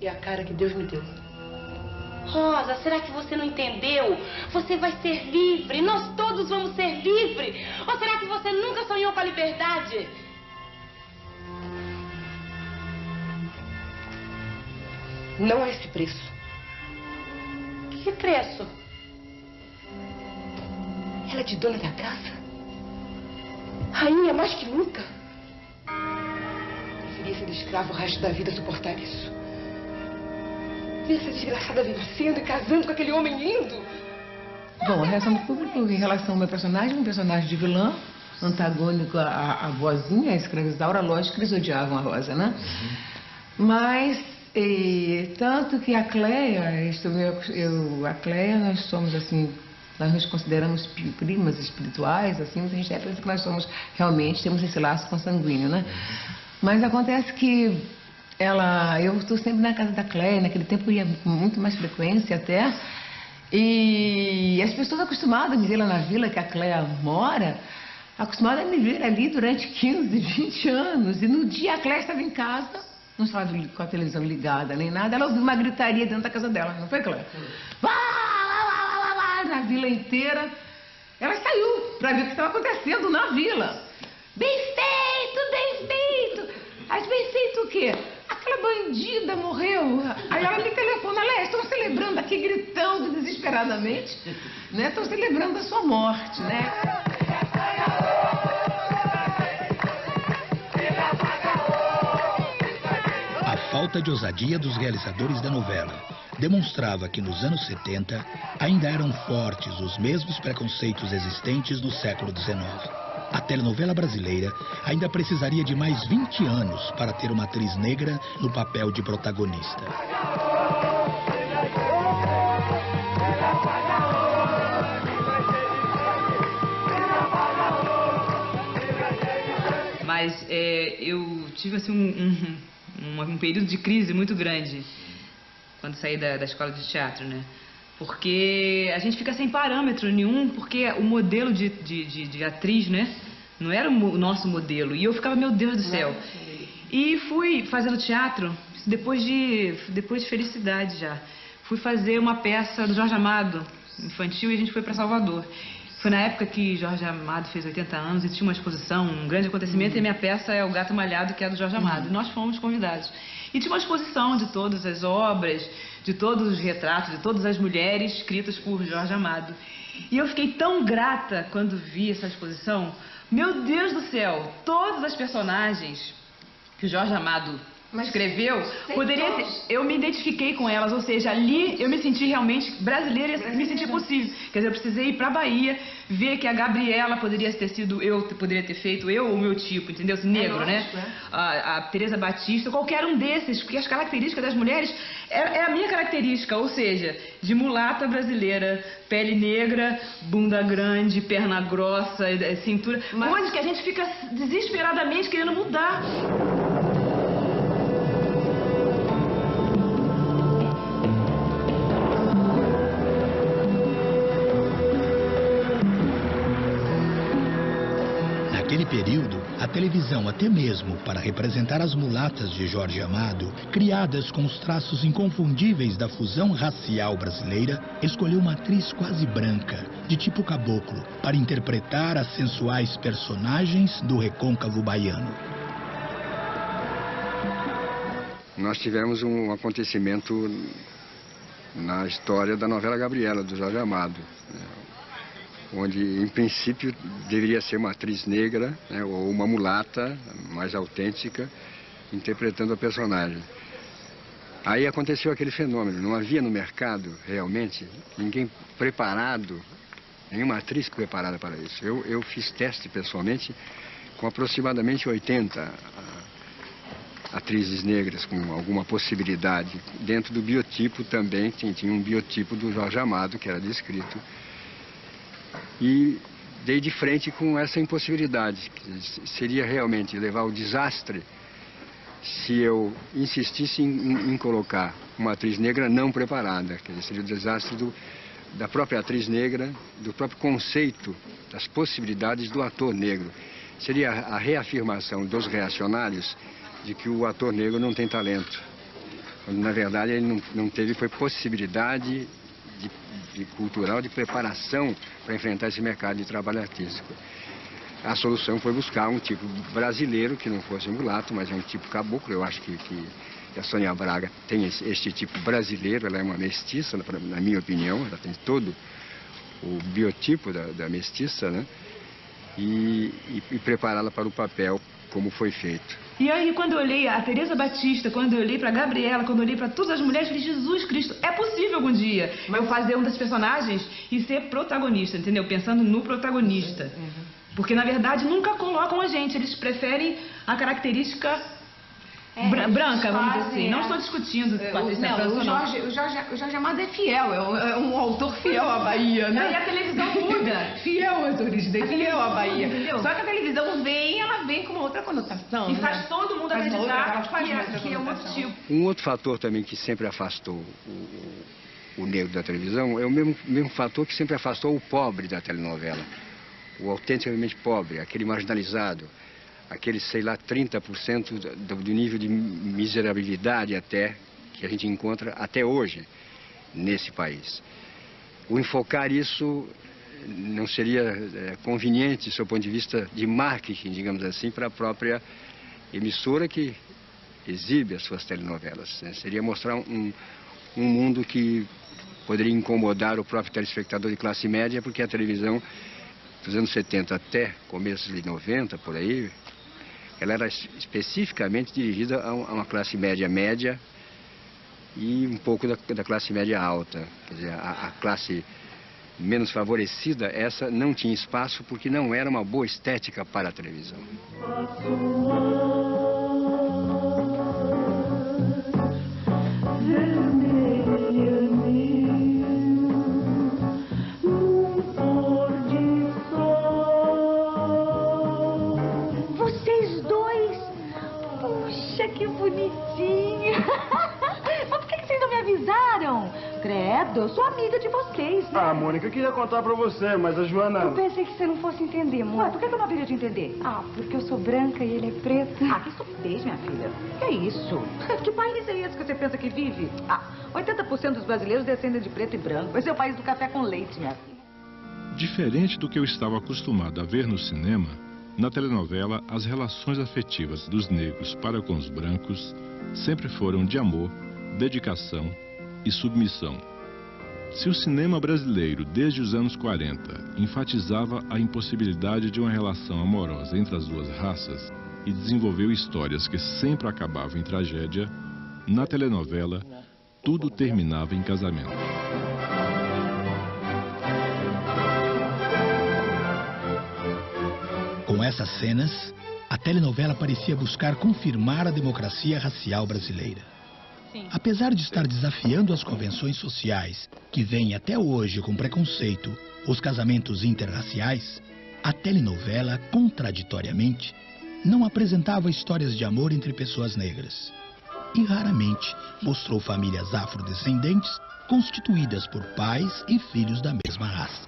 É a cara que Deus me deu. Rosa, será que você não entendeu? Você vai ser livre, nós todos vamos ser livres. Ou será que você nunca sonhou com a liberdade? Não a esse preço. Que preço? Ela é de dona da casa. Rainha mais que nunca. Preferia ser escravo o resto da vida suportar isso. Ver essa desgraçada vencendo e casando com aquele homem lindo. Bom, a reação do público em relação ao meu personagem, um personagem de vilã, antagônico à vozinha, a escravizaura, lógico que eles odiavam a Rosa, né? Mas, tanto que a Cleia, a Cleia, nós somos assim, nós nos consideramos primas espirituais, assim, a gente pensa que nós somos, realmente, temos esse laço consanguíneo, né? Mas acontece que eu estou sempre na casa da Cleia, naquele tempo ia com muito mais frequência até, e as pessoas acostumadas a me ver lá na vila que a Cleia mora, acostumadas a me ver ali durante 15, 20 anos, e no dia a Cleia estava em casa, não estava com a televisão ligada nem nada, ela ouviu uma gritaria dentro da casa dela, não foi, Cleia? Na vila inteira, ela saiu para ver o que estava acontecendo na vila. Bem feito, bem feito! Mas bem feito o quê? Aquela bandida morreu. Aí ela me telefona, Léa, estão celebrando aqui, gritando desesperadamente, né? Estão celebrando a sua morte, né? A falta de ousadia dos realizadores da novela demonstrava que nos anos 70 ainda eram fortes os mesmos preconceitos existentes no século XIX. A telenovela brasileira ainda precisaria de mais 20 anos para ter uma atriz negra no papel de protagonista. Mas eu tive assim, um período de crise muito grande quando saí da escola de teatro, né? Porque a gente fica sem parâmetro nenhum, porque o modelo de atriz, né? Não era o nosso modelo. E eu ficava, meu Deus do céu. E fui fazendo teatro depois de Felicidade já. Fui fazer uma peça do Jorge Amado, infantil, e a gente foi para Salvador. Foi na época que Jorge Amado fez 80 anos e tinha uma exposição, um grande acontecimento, e a minha peça é O Gato Malhado, que é do Jorge Amado. E nós fomos convidados. E tinha uma exposição de todas as obras, de todos os retratos, de todas as mulheres escritas por Jorge Amado. E eu fiquei tão grata quando vi essa exposição. Meu Deus do céu, todas as personagens que o Jorge Amado escreveu, eu me identifiquei com elas, ou seja, ali eu me senti realmente brasileira e me senti possível. Quer dizer, eu precisei ir pra Bahia, ver que a Gabriela poderia ter sido poderia ter feito eu ou o meu tipo, entendeu? Negro, né? A Teresa Batista, qualquer um desses, porque as características das mulheres é a minha característica, ou seja, de mulata brasileira, pele negra, bunda grande, perna grossa, cintura, coisas que a gente fica desesperadamente querendo mudar. Naquele período, a televisão, até mesmo para representar as mulatas de Jorge Amado, criadas com os traços inconfundíveis da fusão racial brasileira, escolheu uma atriz quase branca, de tipo caboclo, para interpretar as sensuais personagens do recôncavo baiano. Nós tivemos um acontecimento na história da novela Gabriela, do Jorge Amado, onde, em princípio, deveria ser uma atriz negra, né, ou uma mulata mais autêntica, interpretando a personagem. Aí aconteceu aquele fenômeno, não havia no mercado, realmente, ninguém preparado, nenhuma atriz preparada para isso. Eu fiz teste, pessoalmente, com aproximadamente 80 atrizes negras, com alguma possibilidade, dentro do biotipo também, tinha um biotipo do Jorge Amado, que era descrito. E dei de frente com essa impossibilidade, que seria realmente levar ao desastre se eu insistisse em colocar uma atriz negra não preparada, que seria o desastre da própria atriz negra, do próprio conceito, das possibilidades do ator negro. Seria a reafirmação dos reacionários de que o ator negro não tem talento. Quando, na verdade, ele não teve foi possibilidade cultural, de preparação para enfrentar esse mercado de trabalho artístico. A solução foi buscar um tipo brasileiro, que não fosse um mulato, mas é um tipo caboclo. Eu acho que a Sônia Braga tem este tipo brasileiro, ela é uma mestiça, na minha opinião, ela tem todo o biotipo da mestiça, né? E prepará-la para o papel como foi feito. E aí, quando eu olhei a Teresa Batista, quando eu olhei pra Gabriela, quando eu olhei pra todas as mulheres, eu falei, Jesus Cristo, é possível algum dia eu fazer um das personagens e ser protagonista, entendeu? Pensando no protagonista. Porque, na verdade, nunca colocam a gente, eles preferem a característica branca, vamos dizer assim. Não estou discutindo o Jorge Amado é fiel, é um autor fiel à Bahia, né? E a televisão muda. Fiel às origens, fiel à Bahia. Entendeu? Só que a televisão ela vem com uma outra conotação. E faz todo mundo acreditar que é um outro tipo. Um outro fator também que sempre afastou o negro da televisão é o mesmo fator que sempre afastou o pobre da telenovela. O autenticamente pobre, aquele marginalizado. Aquele, sei lá, 30% do nível de miserabilidade até que a gente encontra até hoje nesse país. O enfocar isso não seria conveniente, do seu ponto de vista de marketing, digamos assim, para a própria emissora que exibe as suas telenovelas, né? Seria mostrar um mundo que poderia incomodar o próprio telespectador de classe média, porque a televisão, dos anos 70 até começo de 90, por aí, ela era especificamente dirigida a uma classe média e um pouco da classe média alta. Quer dizer, a classe menos favorecida, essa não tinha espaço porque não era uma boa estética para a televisão. Que bonitinho! Mas por que vocês não me avisaram? Credo, eu sou amiga de vocês, né? Ah, Mônica, eu queria contar pra você, mas a Joana... Eu pensei que você não fosse entender, amor. Por que eu não haveria de entender? Ah, porque eu sou branca e ele é preto. Ah, que estupidez, minha filha. Que é isso? Que país é esse que você pensa que vive? Ah, 80% dos brasileiros descendem de preto e branco. Esse é o país do café com leite, minha filha. Diferente do que eu estava acostumado a ver no cinema, na telenovela, as relações afetivas dos negros para com os brancos sempre foram de amor, dedicação e submissão. Se o cinema brasileiro, desde os anos 40, enfatizava a impossibilidade de uma relação amorosa entre as duas raças e desenvolveu histórias que sempre acabavam em tragédia, na telenovela, tudo terminava em casamento. Com essas cenas, a telenovela parecia buscar confirmar a democracia racial brasileira. Sim. Apesar de estar desafiando as convenções sociais, que veem até hoje com preconceito os casamentos interraciais, a telenovela, contraditoriamente, não apresentava histórias de amor entre pessoas negras. E raramente mostrou famílias afrodescendentes constituídas por pais e filhos da mesma raça.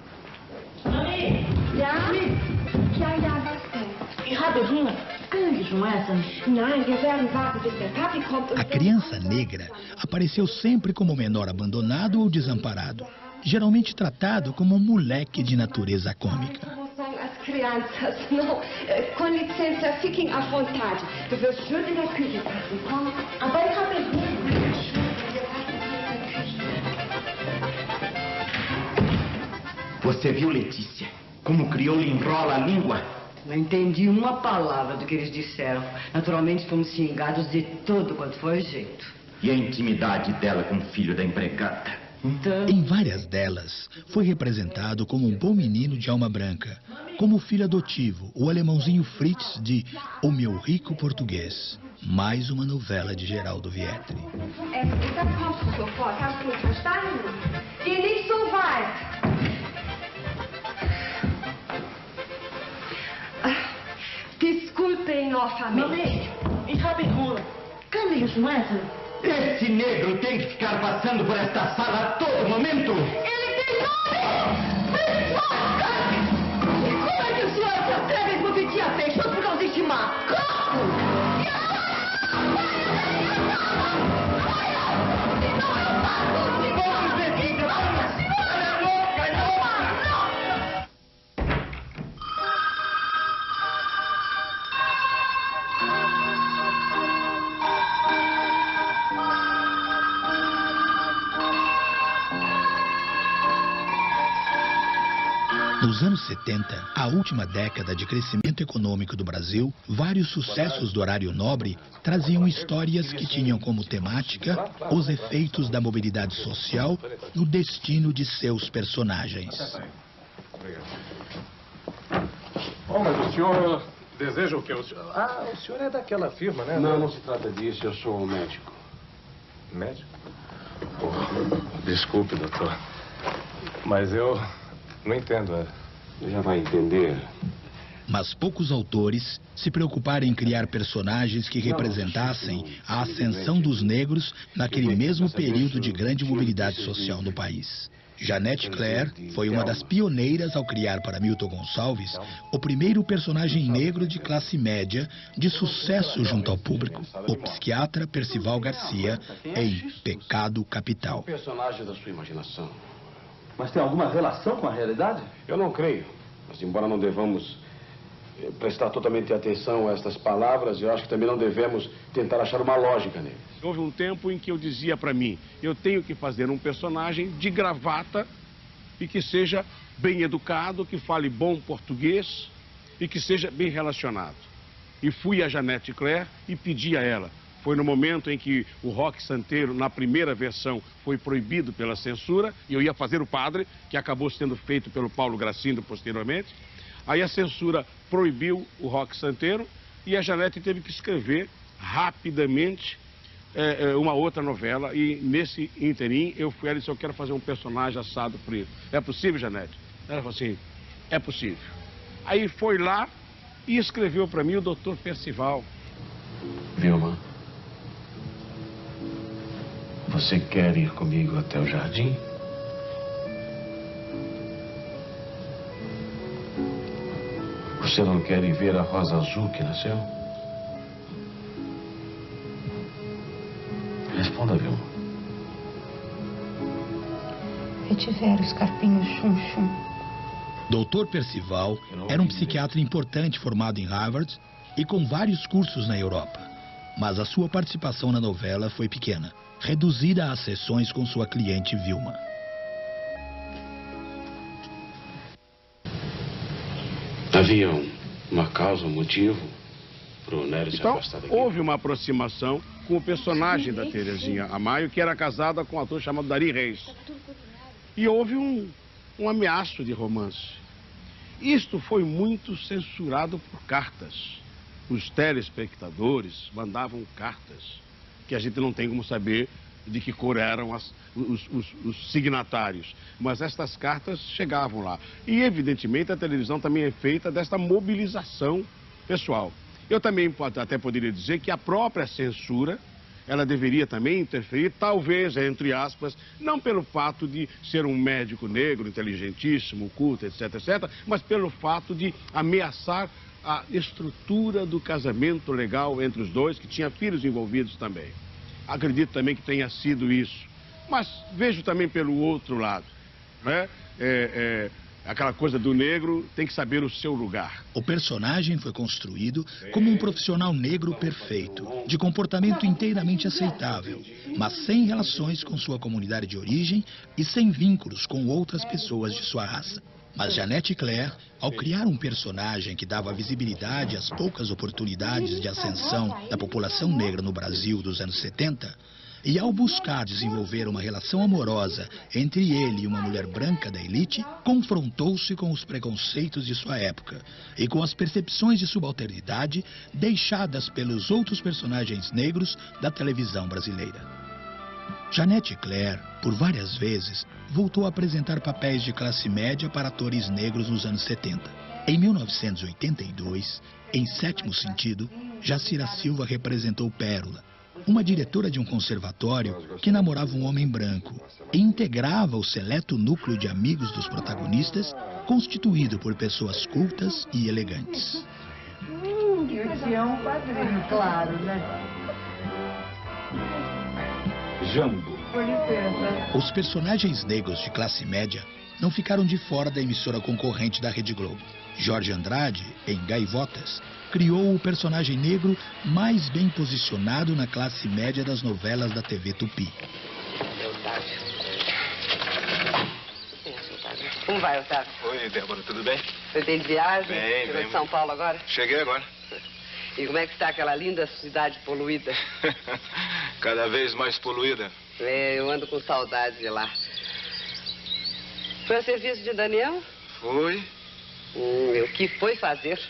A criança negra apareceu sempre como menor abandonado ou desamparado, geralmente tratado como um moleque de natureza cômica. As crianças, não, com licença, fiquem à vontade. Eu vou ajudar na cozinha, agora rapidinho. Você viu, Letícia, como o crioulo enrola a língua? Não entendi uma palavra do que eles disseram. Naturalmente fomos xingados de todo quanto foi jeito. E a intimidade dela com o filho da empregada? Em várias delas, foi representado como um bom menino de alma branca, como o filho adotivo, o alemãozinho Fritz de O Meu Rico Português. Mais uma novela de Geraldo Vietri. Desculpem, ó família. Esse negro tem que ficar passando por esta sala a todo momento? Ele tem nome! E como é que o senhor se atreve a competir a peixe por causa deste macaco? Nos anos 70, a última década de crescimento econômico do Brasil, vários sucessos do horário nobre traziam histórias que tinham como temática os efeitos da mobilidade social no destino de seus personagens. Bom, mas o senhor deseja o quê? O senhor é daquela firma, né? Não, não se trata disso. Eu sou um médico. Médico? Oh, desculpe, doutor. Mas eu não entendo. Já vai entender. Mas poucos autores se preocuparam em criar personagens que representassem a ascensão dos negros naquele mesmo período de grande mobilidade social no país. Janete Claire foi uma das pioneiras ao criar para Milton Gonçalves o primeiro personagem negro de classe média de sucesso junto ao público, o psiquiatra Percival Garcia, em Pecado Capital. Personagem da sua imaginação. Mas tem alguma relação com a realidade? Eu não creio. Mas embora não devamos prestar totalmente atenção a estas palavras, eu acho que também não devemos tentar achar uma lógica neles. Houve um tempo em que eu dizia para mim, eu tenho que fazer um personagem de gravata e que seja bem educado, que fale bom português e que seja bem relacionado. E fui a Janete Claire e pedi a ela. Foi no momento em que o rock santeiro, na primeira versão, foi proibido pela censura, e eu ia fazer o padre, que acabou sendo feito pelo Paulo Gracindo posteriormente. Aí a censura proibiu o rock santeiro e a Janete teve que escrever rapidamente uma outra novela. E nesse interim eu fui, ela disse, eu quero fazer um personagem assado preto. É possível, Janete? Ela falou assim, é possível. Aí foi lá e escreveu para mim o Dr. Percival. Vilma, você quer ir comigo até o jardim? Você não quer ir ver a rosa azul que nasceu? Responda, Vilma. Vetiver os carpinhos chum-chum. Dr. Percival era um psiquiatra importante formado em Harvard e com vários cursos na Europa. Mas a sua participação na novela foi pequena, reduzida a sessões com sua cliente Vilma. Havia uma causa, um motivo para o Nélio se Então, afastar daqui? houve uma aproximação com o personagem da Terezinha Amaio, que era casada com um ator chamado Dari Reis. E houve um ameaço de romance. Isto foi muito censurado por cartas. Os telespectadores mandavam cartas, que a gente não tem como saber de que cor eram os signatários. Mas estas cartas chegavam lá. E, evidentemente, a televisão também é feita desta mobilização pessoal. Eu também até poderia dizer que a própria censura, ela deveria também interferir, talvez, entre aspas, não pelo fato de ser um médico negro, inteligentíssimo, culto, etc., etc., mas pelo fato de ameaçar a estrutura do casamento legal entre os dois, que tinha filhos envolvidos também. Acredito também que tenha sido isso. Mas vejo também pelo outro lado, né? Aquela coisa do negro tem que saber o seu lugar. O personagem foi construído como um profissional negro perfeito, de comportamento inteiramente aceitável, mas sem relações com sua comunidade de origem e sem vínculos com outras pessoas de sua raça. Mas Janete Claire, ao criar um personagem que dava visibilidade às poucas oportunidades de ascensão da população negra no Brasil dos anos 70, e ao buscar desenvolver uma relação amorosa entre ele e uma mulher branca da elite, confrontou-se com os preconceitos de sua época e com as percepções de subalternidade deixadas pelos outros personagens negros da televisão brasileira. Janete Claire, por várias vezes, voltou a apresentar papéis de classe média para atores negros nos anos 70. Em 1982, em Sétimo Sentido, Jacira Silva representou Pérola, uma diretora de um conservatório que namorava um homem branco e integrava o seleto núcleo de amigos dos protagonistas, constituído por pessoas cultas e elegantes. Eu te amo, padrinho, claro, né? Jambo. Com licença. Os personagens negros de classe média não ficaram de fora da emissora concorrente da Rede Globo. Jorge Andrade, em Gaivotas, criou o personagem negro mais bem posicionado na classe média das novelas da TV Tupi. Como vai, Otávio? Oi, Débora, tudo bem? Você tem de viagem? Bem, Chegou de São Paulo agora? Cheguei agora. E como é que está aquela linda cidade poluída? Cada vez mais poluída. É, eu ando com saudade de lá. Foi a serviço de Daniel? Foi. O que foi fazer?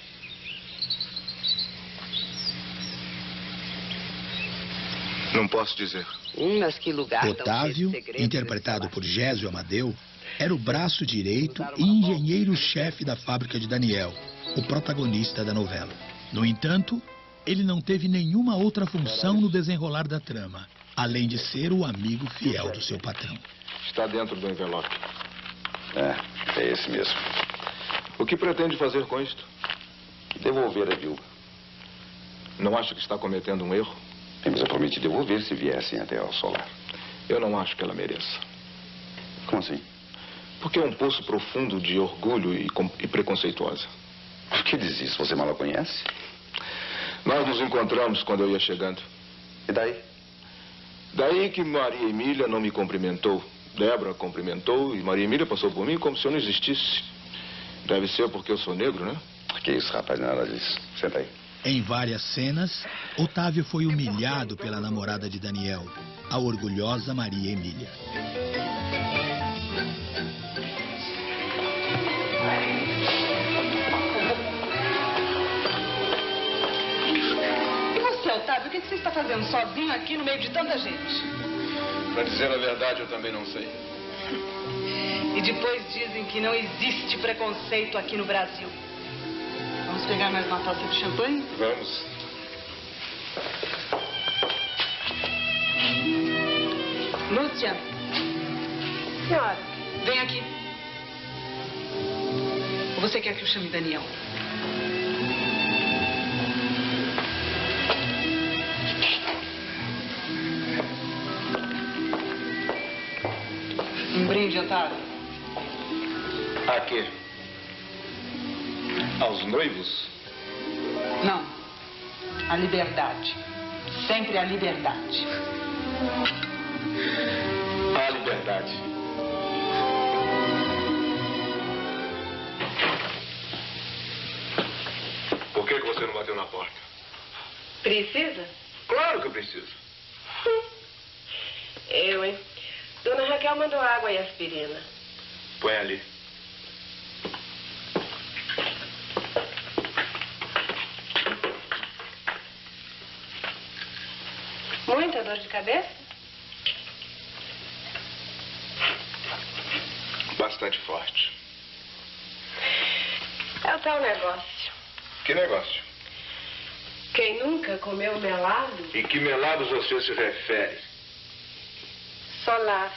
Não posso dizer. Mas que lugar Otávio, interpretado por Gésio Amadeu, era o braço direito e engenheiro-chefe da fábrica de Daniel, o protagonista da novela. No entanto, ele não teve nenhuma outra função no desenrolar da trama, além de ser o amigo fiel do seu patrão. Está dentro do envelope. É esse mesmo. O que pretende fazer com isto? Devolver a viúva. Não acha que está cometendo um erro? Mas eu prometi devolver se viessem até ao solar. Eu não acho que ela mereça. Como assim? Porque é um poço profundo de orgulho e preconceituosa. Por que diz isso? Você mal a conhece? Nós nos encontramos quando eu ia chegando. E daí? Daí que Maria Emília não me cumprimentou. Débora cumprimentou e Maria Emília passou por mim como se eu não existisse. Deve ser porque eu sou negro, né? Que isso, rapaz, nada disso. Senta aí. Em várias cenas, Otávio foi humilhado pela namorada de Daniel, a orgulhosa Maria Emília. E você, Otávio, o que você está fazendo sozinho aqui no meio de tanta gente? Para dizer a verdade, eu também não sei. E depois dizem que não existe preconceito aqui no Brasil. Vamos pegar mais uma taça de champanhe? Vamos. Lúcia. Senhora. Vem aqui. Ou você quer que eu chame Daniel? Um brinde, Otávio. A quê? Aos noivos? Não. A liberdade. Sempre a liberdade. A liberdade. Por que você não bateu na porta? Precisa? Claro que eu preciso. Eu, hein? Dona Raquel mandou água e aspirina. Põe ali. Muita dor de cabeça? Bastante forte. É o tal negócio. Que negócio? Quem nunca comeu melado? E que melados você se refere? Solar,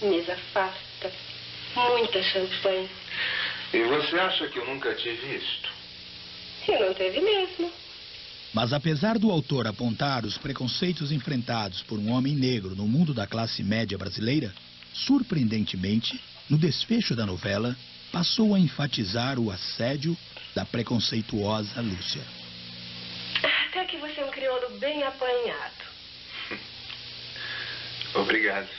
mesa farta, muita champanhe. E você acha que eu nunca tive isto? E não teve mesmo. Mas apesar do autor apontar os preconceitos enfrentados por um homem negro no mundo da classe média brasileira, surpreendentemente, no desfecho da novela, passou a enfatizar o assédio da preconceituosa Lúcia. Até que você é um crioulo bem apanhado. Obrigado.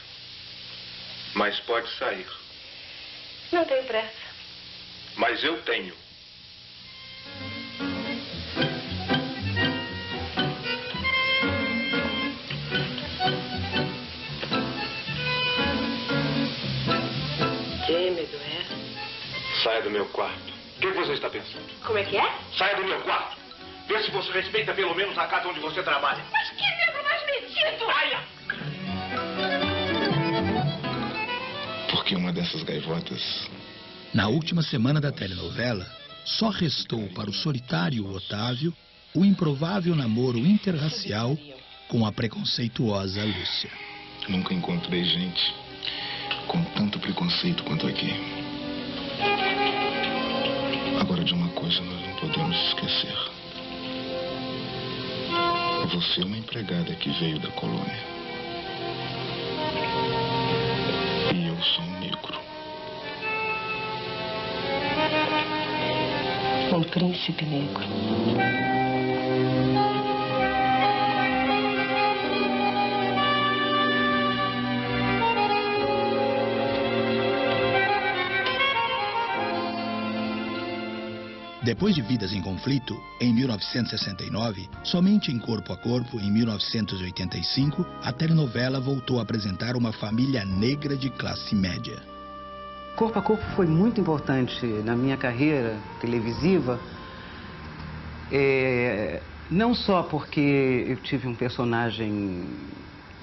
Mas pode sair. Não tem pressa. Mas eu tenho. Tímido, é? Saia do meu quarto. O que você está pensando? Como é que é? Saia do meu quarto. Vê se você respeita pelo menos a casa onde você trabalha. Mas que negro mais metido! Saia! Porque uma dessas gaivotas... Na última semana da telenovela, só restou para o solitário Otávio o improvável namoro interracial com a preconceituosa Lúcia. Nunca encontrei gente com tanto preconceito quanto aqui. Agora, de uma coisa nós não podemos esquecer. Você é uma empregada que veio da colônia. E eu sou um negro. Um príncipe negro. Depois de Vidas em Conflito, em 1969, somente em Corpo a Corpo, em 1985, a telenovela voltou a apresentar uma família negra de classe média. Corpo a Corpo foi muito importante na minha carreira televisiva, não só porque eu tive um personagem,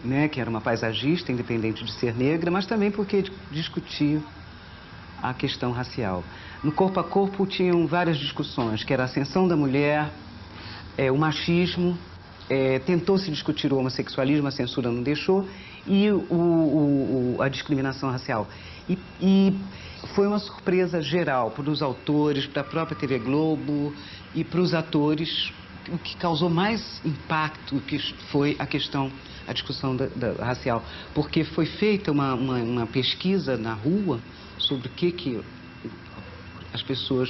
né, que era uma paisagista, independente de ser negra, mas também porque discutia a questão racial. No Corpo a Corpo tinham várias discussões, que era a ascensão da mulher, o machismo, tentou-se discutir o homossexualismo, a censura não deixou, e a discriminação racial. E foi uma surpresa geral para os autores, para a própria TV Globo e para os atores. O que causou mais impacto que foi a discussão racial, porque foi feita uma pesquisa na rua sobre o que as pessoas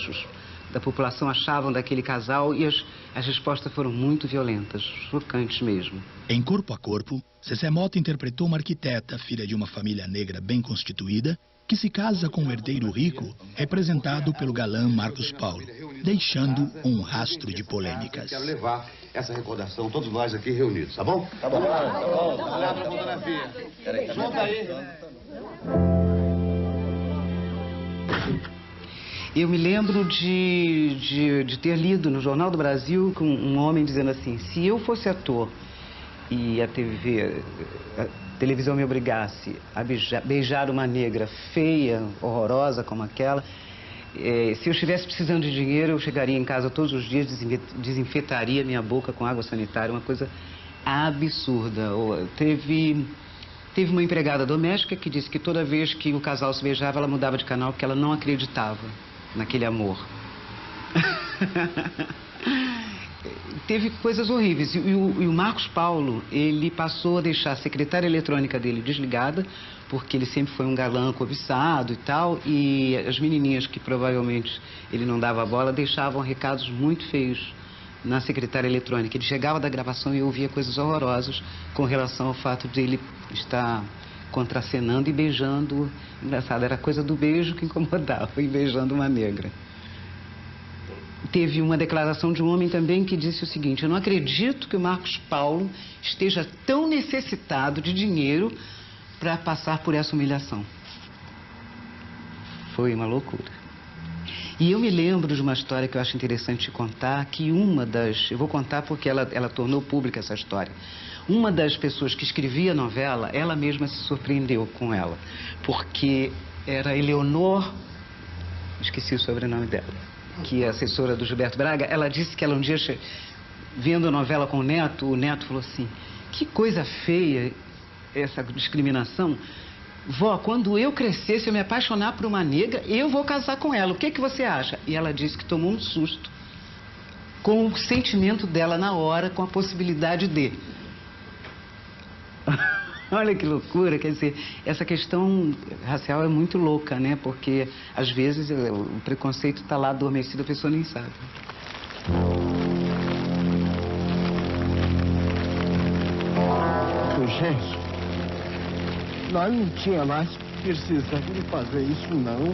da população achavam daquele casal e as respostas foram muito violentas, chocantes mesmo. Em Corpo a Corpo, Zezé Mota interpretou uma arquiteta, filha de uma família negra bem constituída, que se casa com um herdeiro rico, representado pelo galã Marcos Paulo, deixando um rastro de polêmicas. Quero levar essa recordação, todos nós aqui reunidos, tá bom? Tá bom. Olha, fotografia. Junta aí. Eu me lembro de ter lido no Jornal do Brasil com um homem dizendo assim: se eu fosse ator e a televisão me obrigasse a beijar uma negra feia, horrorosa como aquela, se eu estivesse precisando de dinheiro, eu chegaria em casa todos os dias, desinfetaria minha boca com água sanitária, uma coisa absurda. Teve uma empregada doméstica que disse que toda vez que o casal se beijava, ela mudava de canal porque ela não acreditava naquele amor. Teve coisas horríveis. E o Marcos Paulo, ele passou a deixar a secretária eletrônica dele desligada, porque ele sempre foi um galã cobiçado e tal, e as menininhas que provavelmente ele não dava bola, deixavam recados muito feios na secretária eletrônica. Ele chegava da gravação e eu ouvia coisas horrorosas com relação ao fato de ele estar contracenando e beijando. Engraçado, era a coisa do beijo que incomodava, e beijando uma negra. Teve uma declaração de um homem também que disse o seguinte: eu não acredito que o Marcos Paulo esteja tão necessitado de dinheiro para passar por essa humilhação. Foi uma loucura. E eu me lembro de uma história que eu acho interessante contar, que eu vou contar porque ela tornou pública essa história. Uma das pessoas que escrevia a novela, ela mesma se surpreendeu com ela, porque era Eleonor, esqueci o sobrenome dela, que é assessora do Gilberto Braga. Ela disse que ela um dia, vendo a novela com o Neto falou assim: que coisa feia essa discriminação. Vó, quando eu crescer, se eu me apaixonar por uma negra, eu vou casar com ela. O que você acha? E ela disse que tomou um susto com o sentimento dela na hora, com a possibilidade de... Olha que loucura, quer dizer, essa questão racial é muito louca, né? Porque, às vezes, o preconceito está lá adormecido, a pessoa nem sabe. Gente, nós não tinha mais precisando de fazer isso, não.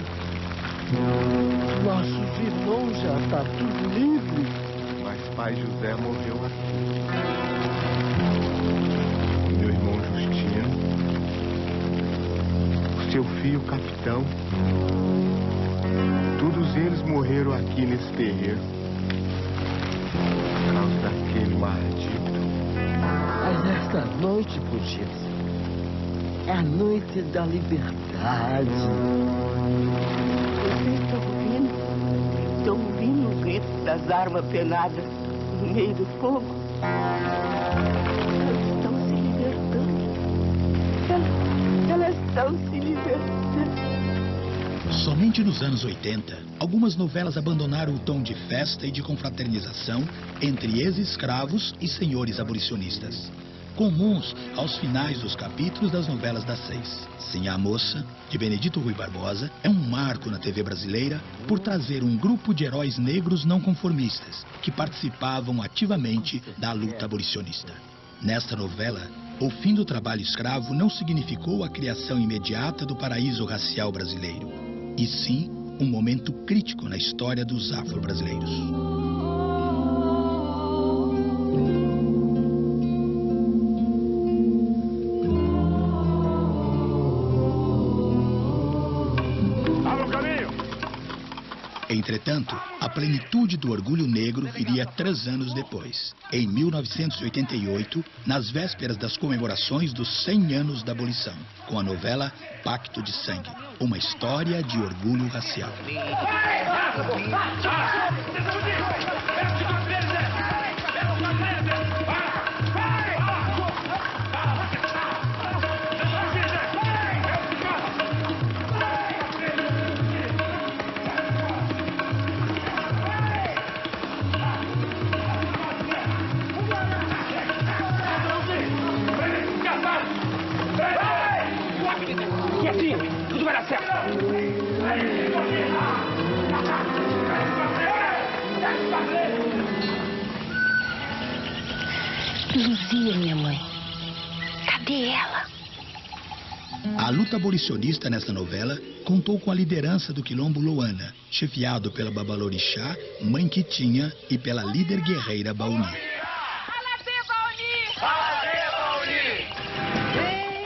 Nossos irmãos já estão tudo livre. Mas pai José morreu aqui. Meu irmão Justino, o seu filho Capitão, todos eles morreram aqui nesse terreiro por causa daquele maldito. Mas esta noite, Putícia, é a noite da liberdade. Vocês estão ouvindo? Estão ouvindo o grito das armas penadas no meio do fogo? Elas estão se libertando. Elas estão se libertando. Somente nos anos 80, algumas novelas abandonaram o tom de festa e de confraternização entre ex-escravos e senhores abolicionistas, comuns aos finais dos capítulos das novelas das 6. Sim, a Moça, de Benedito Rui Barbosa, é um marco na TV brasileira por trazer um grupo de heróis negros não conformistas que participavam ativamente da luta abolicionista. Nesta novela, o fim do trabalho escravo não significou a criação imediata do paraíso racial brasileiro, e sim um momento crítico na história dos afro-brasileiros. Entretanto, a plenitude do orgulho negro viria 3 anos depois, em 1988, nas vésperas das comemorações dos 100 anos da abolição, com a novela Pacto de Sangue, uma história de orgulho racial. Tudo vai dar certo. Luzia, minha mãe. Cadê ela? A luta abolicionista nessa novela contou com a liderança do quilombo Loana, chefiado pela Babalorixá, Mãe Quitinha e pela líder guerreira Bauni.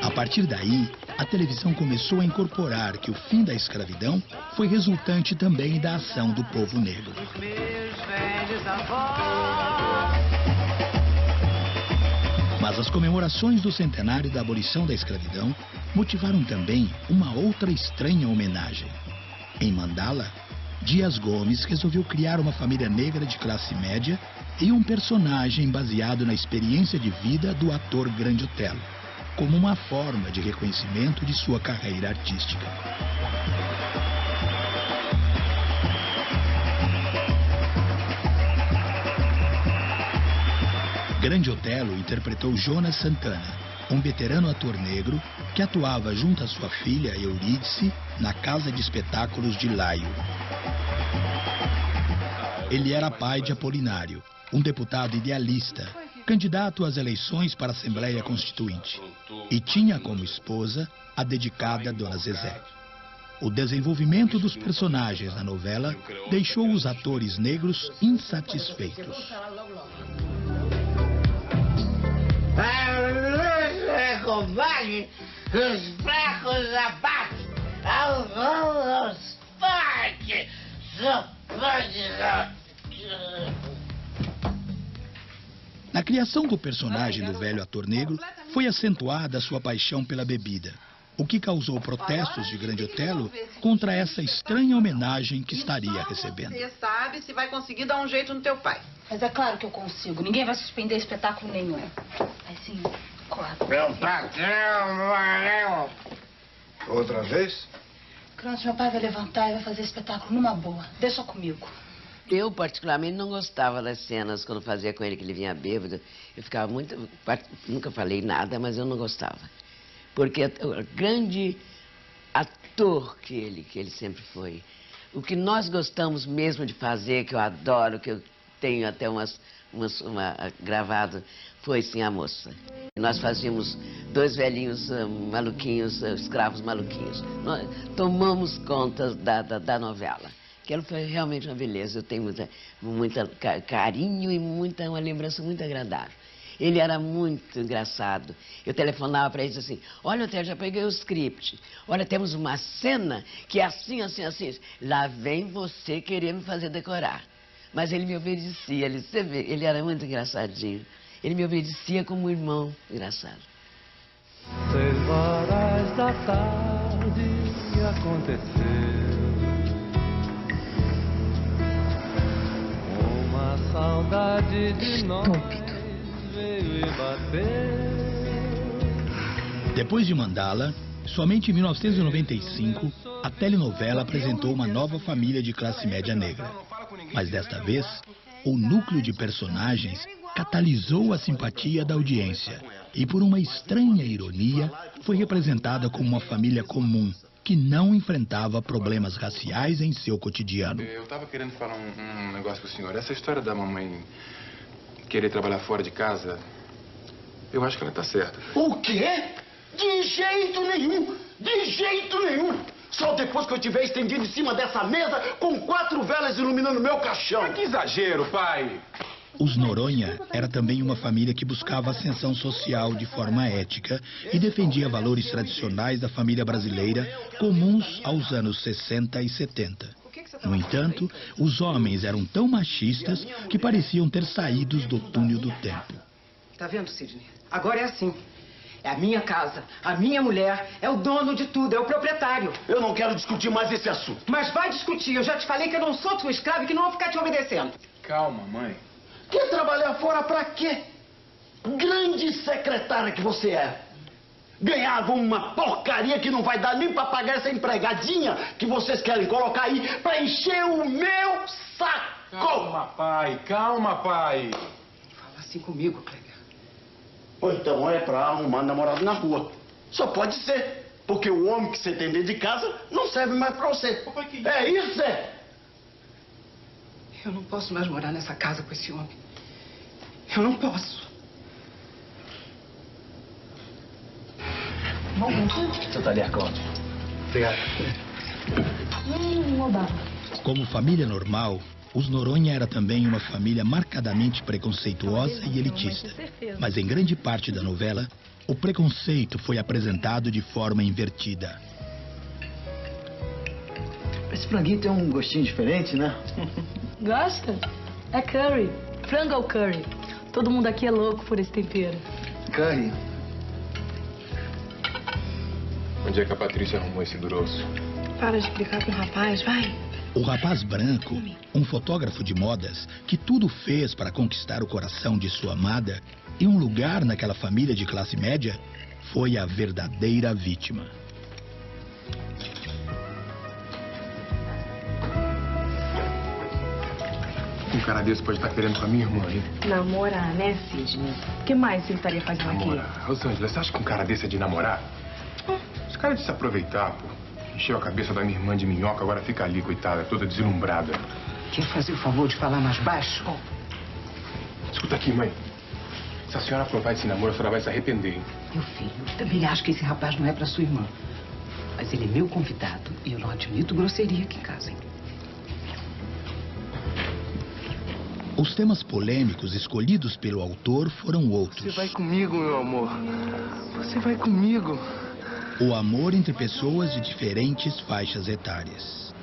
A partir daí, a televisão começou a incorporar que o fim da escravidão foi resultante também da ação do povo negro. Mas as comemorações do centenário da abolição da escravidão motivaram também uma outra estranha homenagem. Em Mandala, Dias Gomes resolveu criar uma família negra de classe média e um personagem baseado na experiência de vida do ator Grande Otelo, como uma forma de reconhecimento de sua carreira artística. Grande Otelo interpretou Jonas Santana, um veterano ator negro que atuava junto à sua filha Eurídice na casa de espetáculos de Laio. Ele era pai de Apolinário, um deputado idealista, candidato às eleições para a Assembleia Constituinte, e tinha como esposa a dedicada Dona Zezé. O desenvolvimento dos personagens na novela deixou os atores negros insatisfeitos. A luz é covarde, os fracos abaixo, aos fortes, Na criação do personagem do velho ator negro, foi acentuada a sua paixão pela bebida, o que causou protestos de Grande Otelo contra essa estranha homenagem que estaria recebendo. Você sabe se vai conseguir dar um jeito no teu pai. Mas é claro que eu consigo. Ninguém vai suspender espetáculo nenhum. Mas sim, claro. Meu patrão, valeu! Outra vez? Pronto, meu pai vai levantar e vai fazer espetáculo numa boa. Deixa comigo. Eu, particularmente, não gostava das cenas quando fazia com ele, que ele vinha bêbado. Eu ficava muito... Nunca falei nada, mas eu não gostava. Porque o grande ator que ele sempre foi. O que nós gostamos mesmo de fazer, que eu adoro, que eu tenho até gravado, foi Sim a Moça. Nós fazíamos 2 velhinhos maluquinhos, escravos maluquinhos. Nós tomamos conta da novela. Que ela foi realmente uma beleza. Eu tenho muito carinho e uma lembrança muito agradável. Ele era muito engraçado. Eu telefonava para ele e disse assim, olha, Otelo, já peguei o script. Olha, temos uma cena que é assim, assim, assim. Lá vem você querer me fazer decorar. Mas ele me obedecia, ele era muito engraçadinho. Ele me obedecia como um irmão engraçado. 6 horas da tarde aconteceu uma saudade de nós veio e bateu. Depois de Mandala, somente em 1995, a telenovela apresentou uma nova família de classe média negra. Mas desta vez, o núcleo de personagens catalisou a simpatia da audiência e, por uma estranha ironia, foi representada como uma família comum que não enfrentava problemas raciais em seu cotidiano. Eu estava querendo falar um negócio com o senhor. Essa história da mamãe querer trabalhar fora de casa, eu acho que ela está certa. O quê? De jeito nenhum! De jeito nenhum! Só depois que eu tiver estendido em cima dessa mesa com 4 velas iluminando meu caixão. Que exagero, pai! Os Noronha era também uma família que buscava ascensão social de forma ética e defendia valores tradicionais da família brasileira comuns aos anos 60 e 70. No entanto, os homens eram tão machistas que pareciam ter saído do túnel do tempo. Tá vendo, Sidney? Agora é assim. É a minha casa, a minha mulher, é o dono de tudo, é o proprietário. Eu não quero discutir mais esse assunto. Mas vai discutir, eu já te falei que eu não sou tua escrava e que não vou ficar te obedecendo. Calma, mãe. Quer trabalhar fora pra quê? Grande secretária que você é. Ganhava uma porcaria que não vai dar nem pra pagar essa empregadinha que vocês querem colocar aí pra encher o meu saco. Calma, pai. Calma, pai. Fala assim comigo, Kleber. Ou então é pra arrumar namorado na rua. Só pode ser. Porque o homem que você tem dentro de casa não serve mais pra você. É isso, é? Eu não posso mais morar nessa casa com esse homem. Eu não posso. Você tá ali, Cláudio. Obrigado. Oba. Como família normal, os Noronha era também uma família marcadamente preconceituosa e elitista. Mas em grande parte da novela, o preconceito foi apresentado de forma invertida. Esse franguinho tem um gostinho diferente, né? Gosta? É curry. Frango ao curry. Todo mundo aqui é louco por esse tempero. Curry. Onde é que a Patrícia arrumou esse grosso? Para de explicar com o rapaz, vai. O rapaz branco, um fotógrafo de modas, que tudo fez para conquistar o coração de sua amada e um lugar naquela família de classe média, foi a verdadeira vítima. Um cara desse pode estar querendo com a minha irmã, hein? Namorar, né, Sidney? O que mais você estaria fazendo aqui? Namorar. Rosângela, você acha que um cara desse é de namorar? Esse cara é de se aproveitar, pô. Encheu a cabeça da minha irmã de minhoca, agora fica ali, coitada, toda deslumbrada. Quer fazer o favor de falar mais baixo? Escuta aqui, mãe. Se a senhora aprovar esse namoro, a senhora vai se arrepender, hein? Meu filho, eu também acho que esse rapaz não é pra sua irmã. Mas ele é meu convidado e eu não admito grosseria aqui em casa, hein? Os temas polêmicos escolhidos pelo autor foram outros. Você vai comigo, meu amor. Você vai comigo. O amor entre pessoas de diferentes faixas etárias.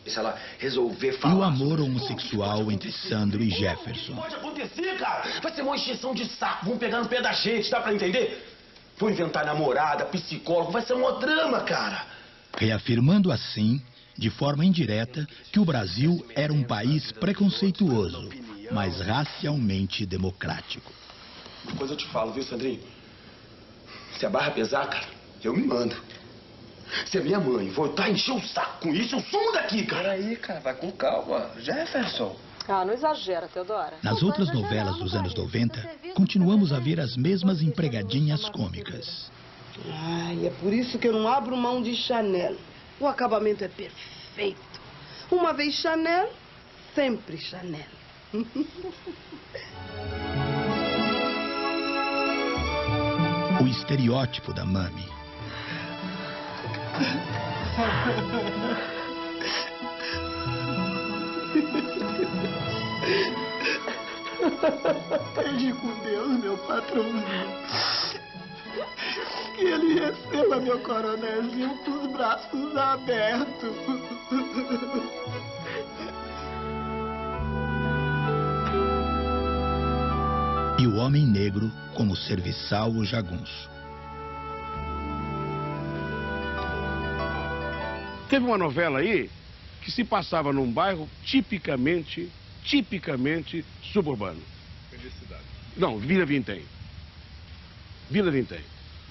Se ela resolver E falar... o amor homossexual entre Sandro e Jefferson. Pode acontecer, cara. Vai ser uma encheção de saco. Vão pegar no pé da gente, dá pra entender? Vão inventar namorada, psicólogo. Vai ser um drama, cara. Reafirmando assim, de forma indireta, que o Brasil era um país preconceituoso, mas racialmente democrático. Depois eu te falo, viu, Sandrinho? Se a barra pesar, cara, eu me mando. Se é minha mãe voltar a encher o saco com isso, eu sumo daqui, cara. Peraí, cara, vai com calma. Jefferson. Ah, não exagera, Teodora. Nas outras novelas dos anos 90, continuamos a ver as mesmas empregadinhas cômicas. Ai, é por isso que eu não abro mão de Chanel. O acabamento é perfeito. Uma vez Chanel, sempre Chanel. O estereótipo da mami. Esteja com Deus, meu patrãozinho. Que ele receba meu coronézinho com os braços abertos. E o homem negro como serviçal ou jagunço. Teve uma novela aí que se passava num bairro tipicamente suburbano. Felicidade. Não, Vila Vintém. Vila Vintém.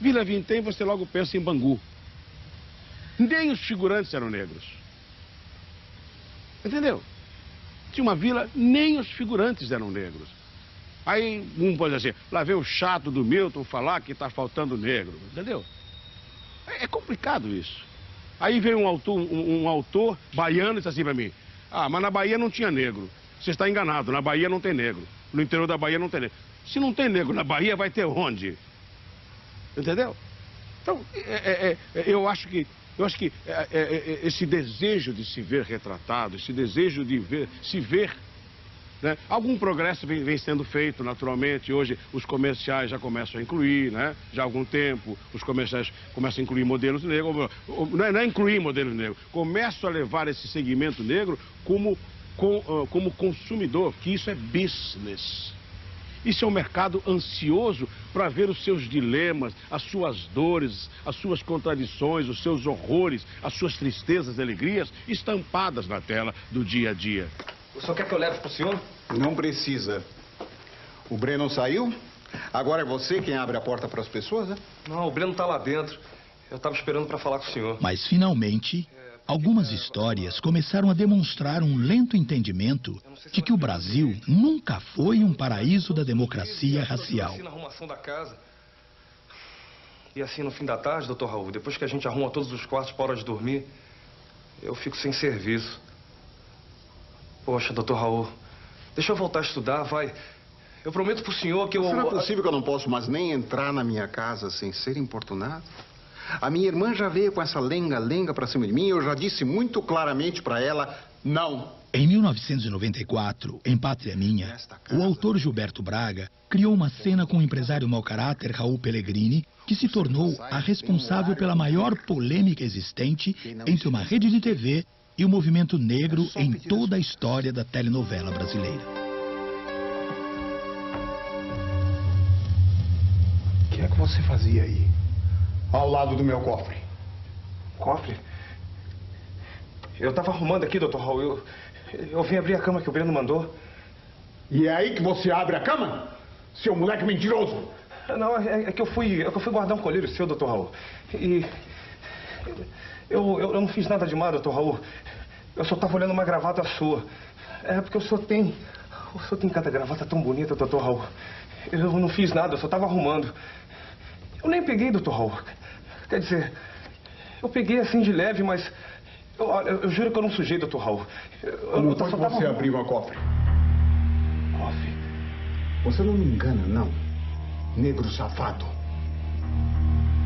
Vila Vintém, você logo pensa em Bangu. Nem os figurantes eram negros. Entendeu? Tinha uma vila, nem os figurantes eram negros. Aí um pode dizer, lá vem o chato do Milton falar que está faltando negro. Entendeu? É complicado isso. Aí veio um autor baiano e disse assim para mim, ah, mas na Bahia não tinha negro. Você está enganado, na Bahia não tem negro. No interior da Bahia não tem negro. Se não tem negro na Bahia, vai ter onde? Entendeu? Então, eu acho que Eu acho que esse desejo de se ver retratado, esse desejo de se ver, né? Algum progresso vem sendo feito, naturalmente. Hoje os comerciais já começam a incluir, né? Já há algum tempo os comerciais começam a incluir modelos negros. Não é incluir modelos negros, começam a levar esse segmento negro como consumidor, que isso é business. Isso é um mercado ansioso para ver os seus dilemas, as suas dores, as suas contradições, os seus horrores, as suas tristezas e alegrias estampadas na tela do dia a dia. O senhor quer que eu leve pro senhor? Não precisa. O Breno saiu? Agora é você quem abre a porta para as pessoas, né? Não, o Breno tá lá dentro. Eu tava esperando para falar com o senhor. Mas, finalmente, algumas histórias começaram a demonstrar um lento entendimento de que o Brasil nunca foi um paraíso da democracia racial. Na arrumação da casa. E assim, no fim da tarde, doutor Raul, depois que a gente arruma todos os quartos para hora de dormir, eu fico sem serviço. Poxa, doutor Raul, deixa eu voltar a estudar, vai. Eu prometo pro senhor que eu... Será possível que eu não posso mais nem entrar na minha casa sem ser importunado? A minha irmã já veio com essa lenga-lenga pra cima de mim e eu já disse muito claramente pra ela, não. Em 1994, em Pátria Minha, o autor Gilberto Braga criou uma cena com o empresário mau caráter Raul Pellegrini, que se tornou a responsável pela maior polêmica existente entre uma rede de TV e o movimento negro em toda a história da telenovela brasileira. O que é que você fazia aí? Ao lado do meu cofre. Cofre? Eu tava arrumando aqui, doutor Raul. Eu vim abrir a cama que o Breno mandou. E é aí que você abre a cama? Seu moleque mentiroso! Não, é que eu fui guardar um colírio seu, doutor Raul. E... Eu não fiz nada de mal, doutor Raul. Eu só tava olhando uma gravata sua. É porque o senhor tem cada gravata tão bonita, doutor Raul. Eu não fiz nada, eu só tava arrumando. Eu nem peguei, doutor Raul. Quer dizer, eu peguei assim de leve, mas... Eu juro que eu não sujei, doutor Raul. Como foi que você abriu a cofre? Cofre? Você não me engana, não. Negro safado.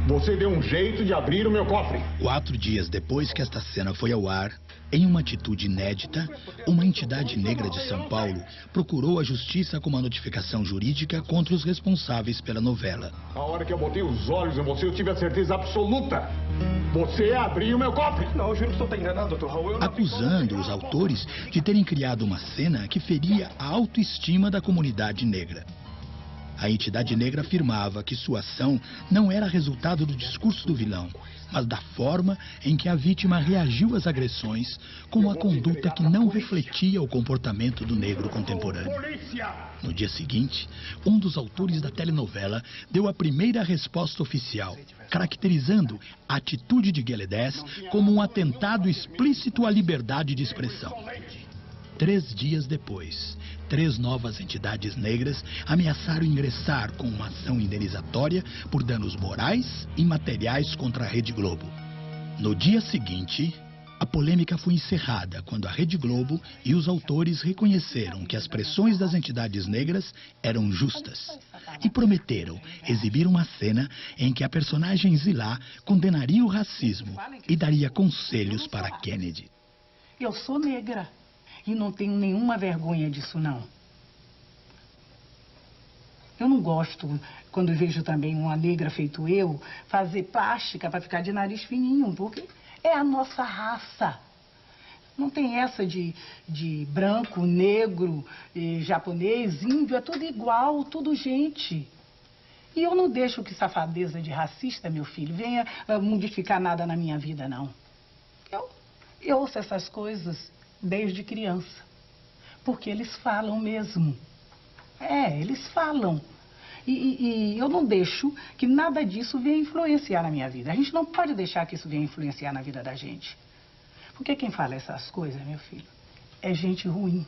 Você deu um jeito de abrir o meu cofre. 4 dias depois que esta cena foi ao ar, em uma atitude inédita, uma entidade negra de São Paulo procurou a justiça com uma notificação jurídica contra os responsáveis pela novela. A hora que eu botei os olhos em você, eu tive a certeza absoluta. Você abriu o meu cofre. Não, eu juro que o senhor está enganado, doutor Raul. Acusando os autores de terem criado uma cena que feria a autoestima da comunidade negra. A entidade negra afirmava que sua ação não era resultado do discurso do vilão, mas da forma em que a vítima reagiu às agressões, com uma conduta que não refletia o comportamento do negro contemporâneo. No dia seguinte, um dos autores da telenovela deu a primeira resposta oficial, caracterizando a atitude de Gueledés como um atentado explícito à liberdade de expressão. 3 dias depois, 3 novas entidades negras ameaçaram ingressar com uma ação indenizatória por danos morais e materiais contra a Rede Globo. No dia seguinte, a polêmica foi encerrada quando a Rede Globo e os autores reconheceram que as pressões das entidades negras eram justas e prometeram exibir uma cena em que a personagem Zilá condenaria o racismo e daria conselhos para Kennedy. Eu sou negra. E não tenho nenhuma vergonha disso, não. Eu não gosto, quando vejo também uma negra feito eu, fazer plástica para ficar de nariz fininho, porque é a nossa raça. Não tem essa de branco, negro, japonês, índio, é tudo igual, tudo gente. E eu não deixo que safadeza de racista, meu filho, venha modificar nada na minha vida, não. Eu ouço essas coisas desde criança, porque eles falam mesmo. Eles falam. E eu não deixo que nada disso venha influenciar na minha vida. A gente não pode deixar que isso venha influenciar na vida da gente. Porque quem fala essas coisas, meu filho, é gente ruim.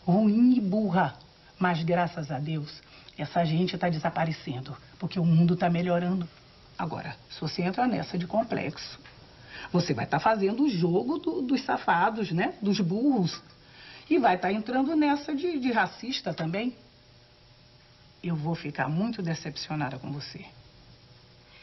Ruim e burra. Mas, graças a Deus, essa gente está desaparecendo, porque o mundo está melhorando. Agora, se você entra nessa de complexo, você vai estar fazendo o jogo dos safados, né? Dos burros. E vai estar entrando nessa de racista também. Eu vou ficar muito decepcionada com você.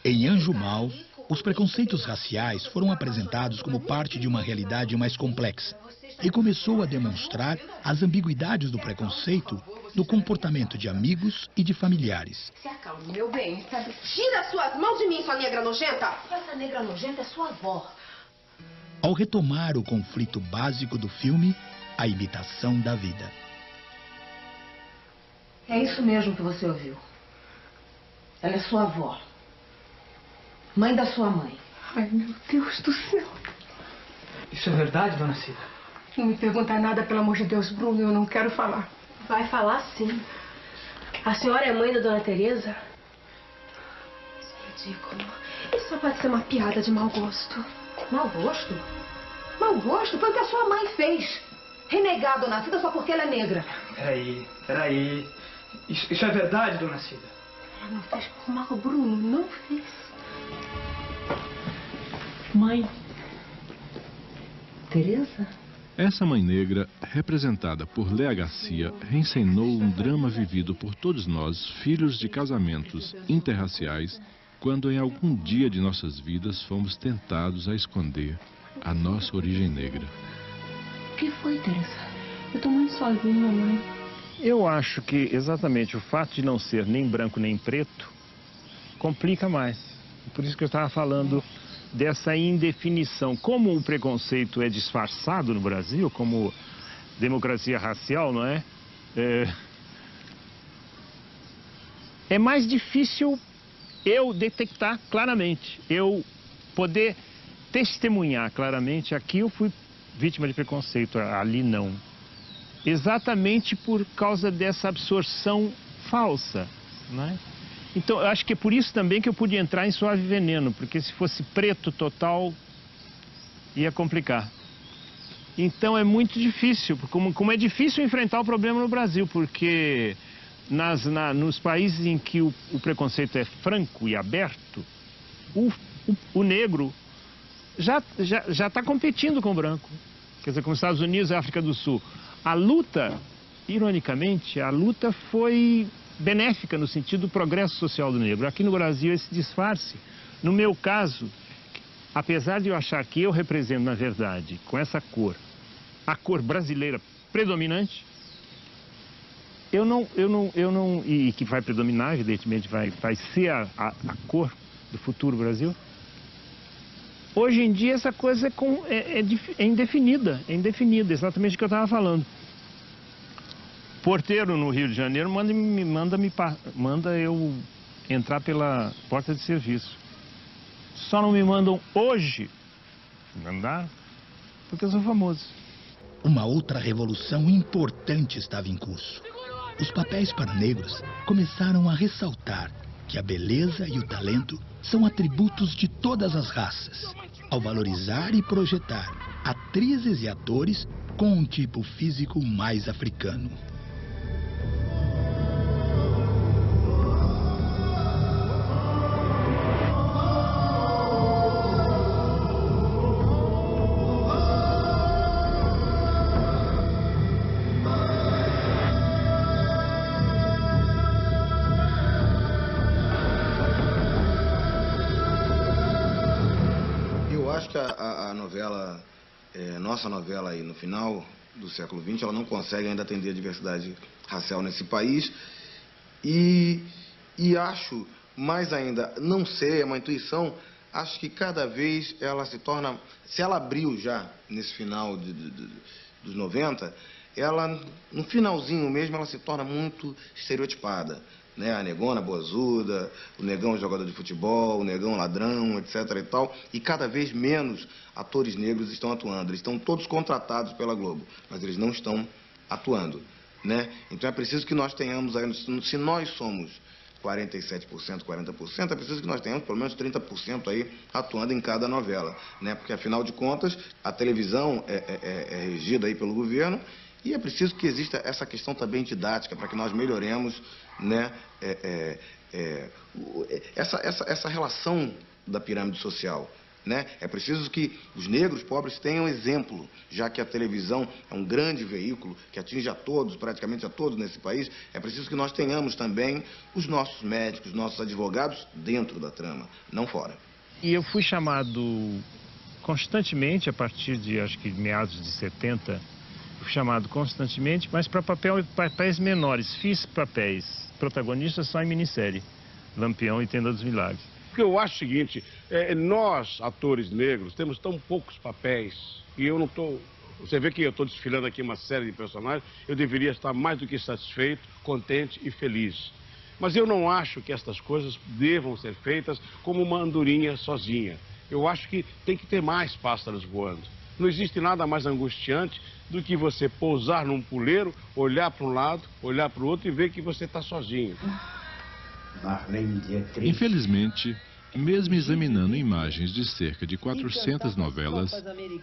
Em Anjo Mal, Os preconceitos raciais foram apresentados como parte de uma realidade mais complexa e começou a demonstrar as ambiguidades do preconceito no comportamento de amigos e de familiares. Se acalme, meu bem, sabe? Tira suas mãos de mim, sua negra nojenta! Essa negra nojenta é sua avó. Ao retomar o conflito básico do filme, a imitação da vida. É isso mesmo que você ouviu. Ela é sua avó. Mãe da sua mãe. Ai, meu Deus do céu. Isso é verdade, dona Cida? Não me pergunta nada, pelo amor de Deus, Bruno, eu não quero falar. Vai falar sim. A senhora é mãe da dona Teresa? Isso é ridículo. Isso só pode ser uma piada de mau gosto. Mau gosto? Mau gosto foi o que a sua mãe fez. Renegar a dona Cida só porque ela é negra. Peraí. Isso é verdade, dona Cida? Ela não fez por mal, Bruno, não fez. Mãe. Teresa? Essa mãe negra, representada por Léa Garcia, reencenou um drama vivido por todos nós, filhos de casamentos interraciais, quando em algum dia de nossas vidas fomos tentados a esconder a nossa origem negra. O que foi, Teresa? Eu tô muito sozinha, mamãe. Eu acho que exatamente o fato de não ser nem branco nem preto complica mais. Por isso que eu estava falando dessa indefinição. Como o preconceito é disfarçado no Brasil, como democracia racial, não é? É mais difícil eu detectar claramente, eu poder testemunhar claramente, aqui eu fui vítima de preconceito, ali não. Exatamente por causa dessa absorção falsa, né? Então, eu acho que é por isso também que eu pude entrar em Suave Veneno, porque se fosse preto total, ia complicar. Então, é muito difícil, como é difícil enfrentar o problema no Brasil, porque nos países em que o preconceito é franco e aberto, o negro já está competindo com o branco. Quer dizer, como os Estados Unidos e a África do Sul. A luta, ironicamente, a luta foi benéfica no sentido do progresso social do negro. Aqui no Brasil, esse disfarce. No meu caso, apesar de eu achar que eu represento, na verdade, com essa cor, a cor brasileira predominante, eu não, e que vai predominar, evidentemente, vai ser a cor do futuro Brasil. Hoje em dia essa coisa é indefinida, exatamente o que eu estava falando. Porteiro no Rio de Janeiro manda eu entrar pela porta de serviço. Só não me mandam hoje andar porque eu sou famoso. Uma outra revolução importante estava em curso. Os papéis para negros começaram a ressaltar que a beleza e o talento são atributos de todas as raças, ao valorizar e projetar atrizes e atores com um tipo físico mais africano. Nossa novela aí no final do século XX, ela não consegue ainda atender a diversidade racial nesse país e acho, mais ainda, não sei, é uma intuição, acho que cada vez ela se torna, se ela abriu já nesse final dos 90, ela, no finalzinho mesmo, ela se torna muito estereotipada. Né, a negona boazuda, o negão jogador de futebol, o negão ladrão, etc. e tal, e cada vez menos atores negros estão atuando. Eles estão todos contratados pela Globo, mas eles não estão atuando, né? Então é preciso que nós tenhamos, se nós somos 47%, 40%, é preciso que nós tenhamos pelo menos 30% aí atuando em cada novela, né? Porque afinal de contas, a televisão é regida aí pelo governo. E é preciso que exista essa questão também didática para que nós melhoremos, né, essa relação da pirâmide social. Né? É preciso que os negros pobres tenham exemplo, já que a televisão é um grande veículo que atinge a todos, praticamente a todos nesse país. É preciso que nós tenhamos também os nossos médicos, os nossos advogados dentro da trama, não fora. E eu fui chamado constantemente, a partir de, acho que meados de 70, fui chamado constantemente, mas para papéis menores. Fiz papéis protagonistas só em minissérie, Lampião e Tenda dos Milagres. Porque eu acho o seguinte, nós, atores negros, temos tão poucos papéis, e eu não estou... Você vê que eu estou desfilando aqui uma série de personagens, eu deveria estar mais do que satisfeito, contente e feliz. Mas eu não acho que estas coisas devam ser feitas como uma andorinha sozinha. Eu acho que tem que ter mais pássaros voando. Não existe nada mais angustiante do que você pousar num puleiro, olhar para um lado, olhar para o outro e ver que você está sozinho. Infelizmente, mesmo examinando imagens de cerca de 400 novelas,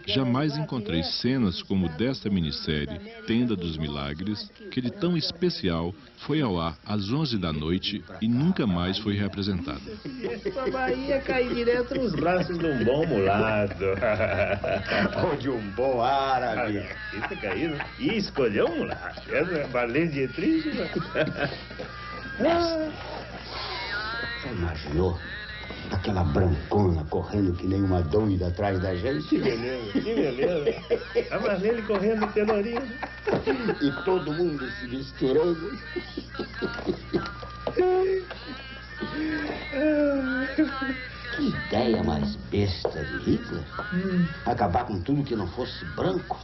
jamais encontrei cenas como desta minissérie, Tenda dos Milagres, que de tão especial foi ao ar às 11 da noite e nunca mais foi reapresentada. Essa Bahia cai direto nos braços de um bom mulato. Ou de um bom árabe. Isso caiu, e escolheu um mulato. Essa Marlene Dietrich. Você imaginou aquela brancona correndo que nem uma doida atrás da gente? Que beleza, que beleza. A Marlene correndo pelourinho. E todo mundo se misturando. Que ideia mais besta de Hitler. Acabar com tudo que não fosse branco.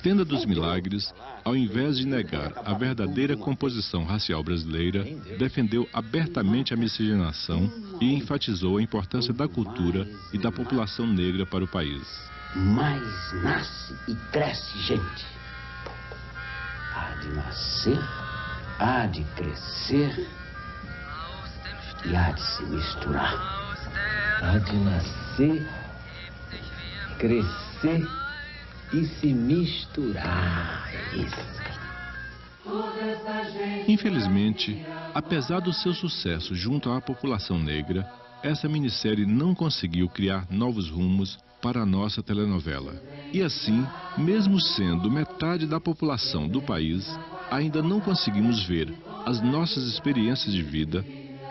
Tenda dos Milagres, ao invés de negar a verdadeira composição racial brasileira, defendeu abertamente a miscigenação e enfatizou a importância da cultura e da população negra para o país. Mais nasce e cresce gente. Há de nascer, há de crescer e há de se misturar. Há de nascer, crescer e se misturar. Isso. Infelizmente, apesar do seu sucesso junto à população negra, essa minissérie não conseguiu criar novos rumos para a nossa telenovela. E assim, mesmo sendo metade da população do país, ainda não conseguimos ver as nossas experiências de vida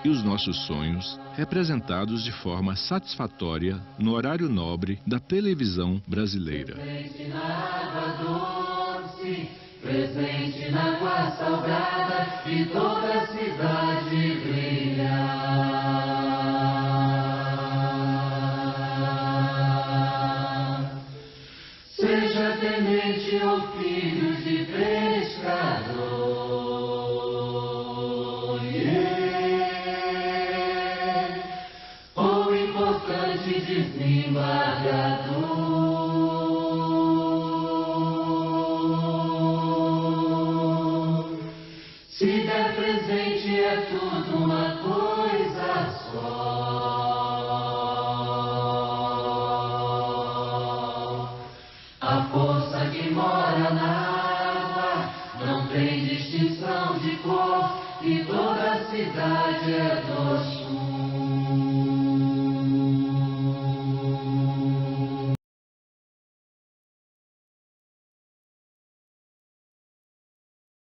e os nossos sonhos representados de forma satisfatória no horário nobre da televisão brasileira. Presente na água salgada e toda a cidade brilha. Seja tenente ou filho de pescador, ou importante desembargador. Se der presente é tudo uma coisa só. A força que mora na água não tem distinção de cor e toda a cidade é do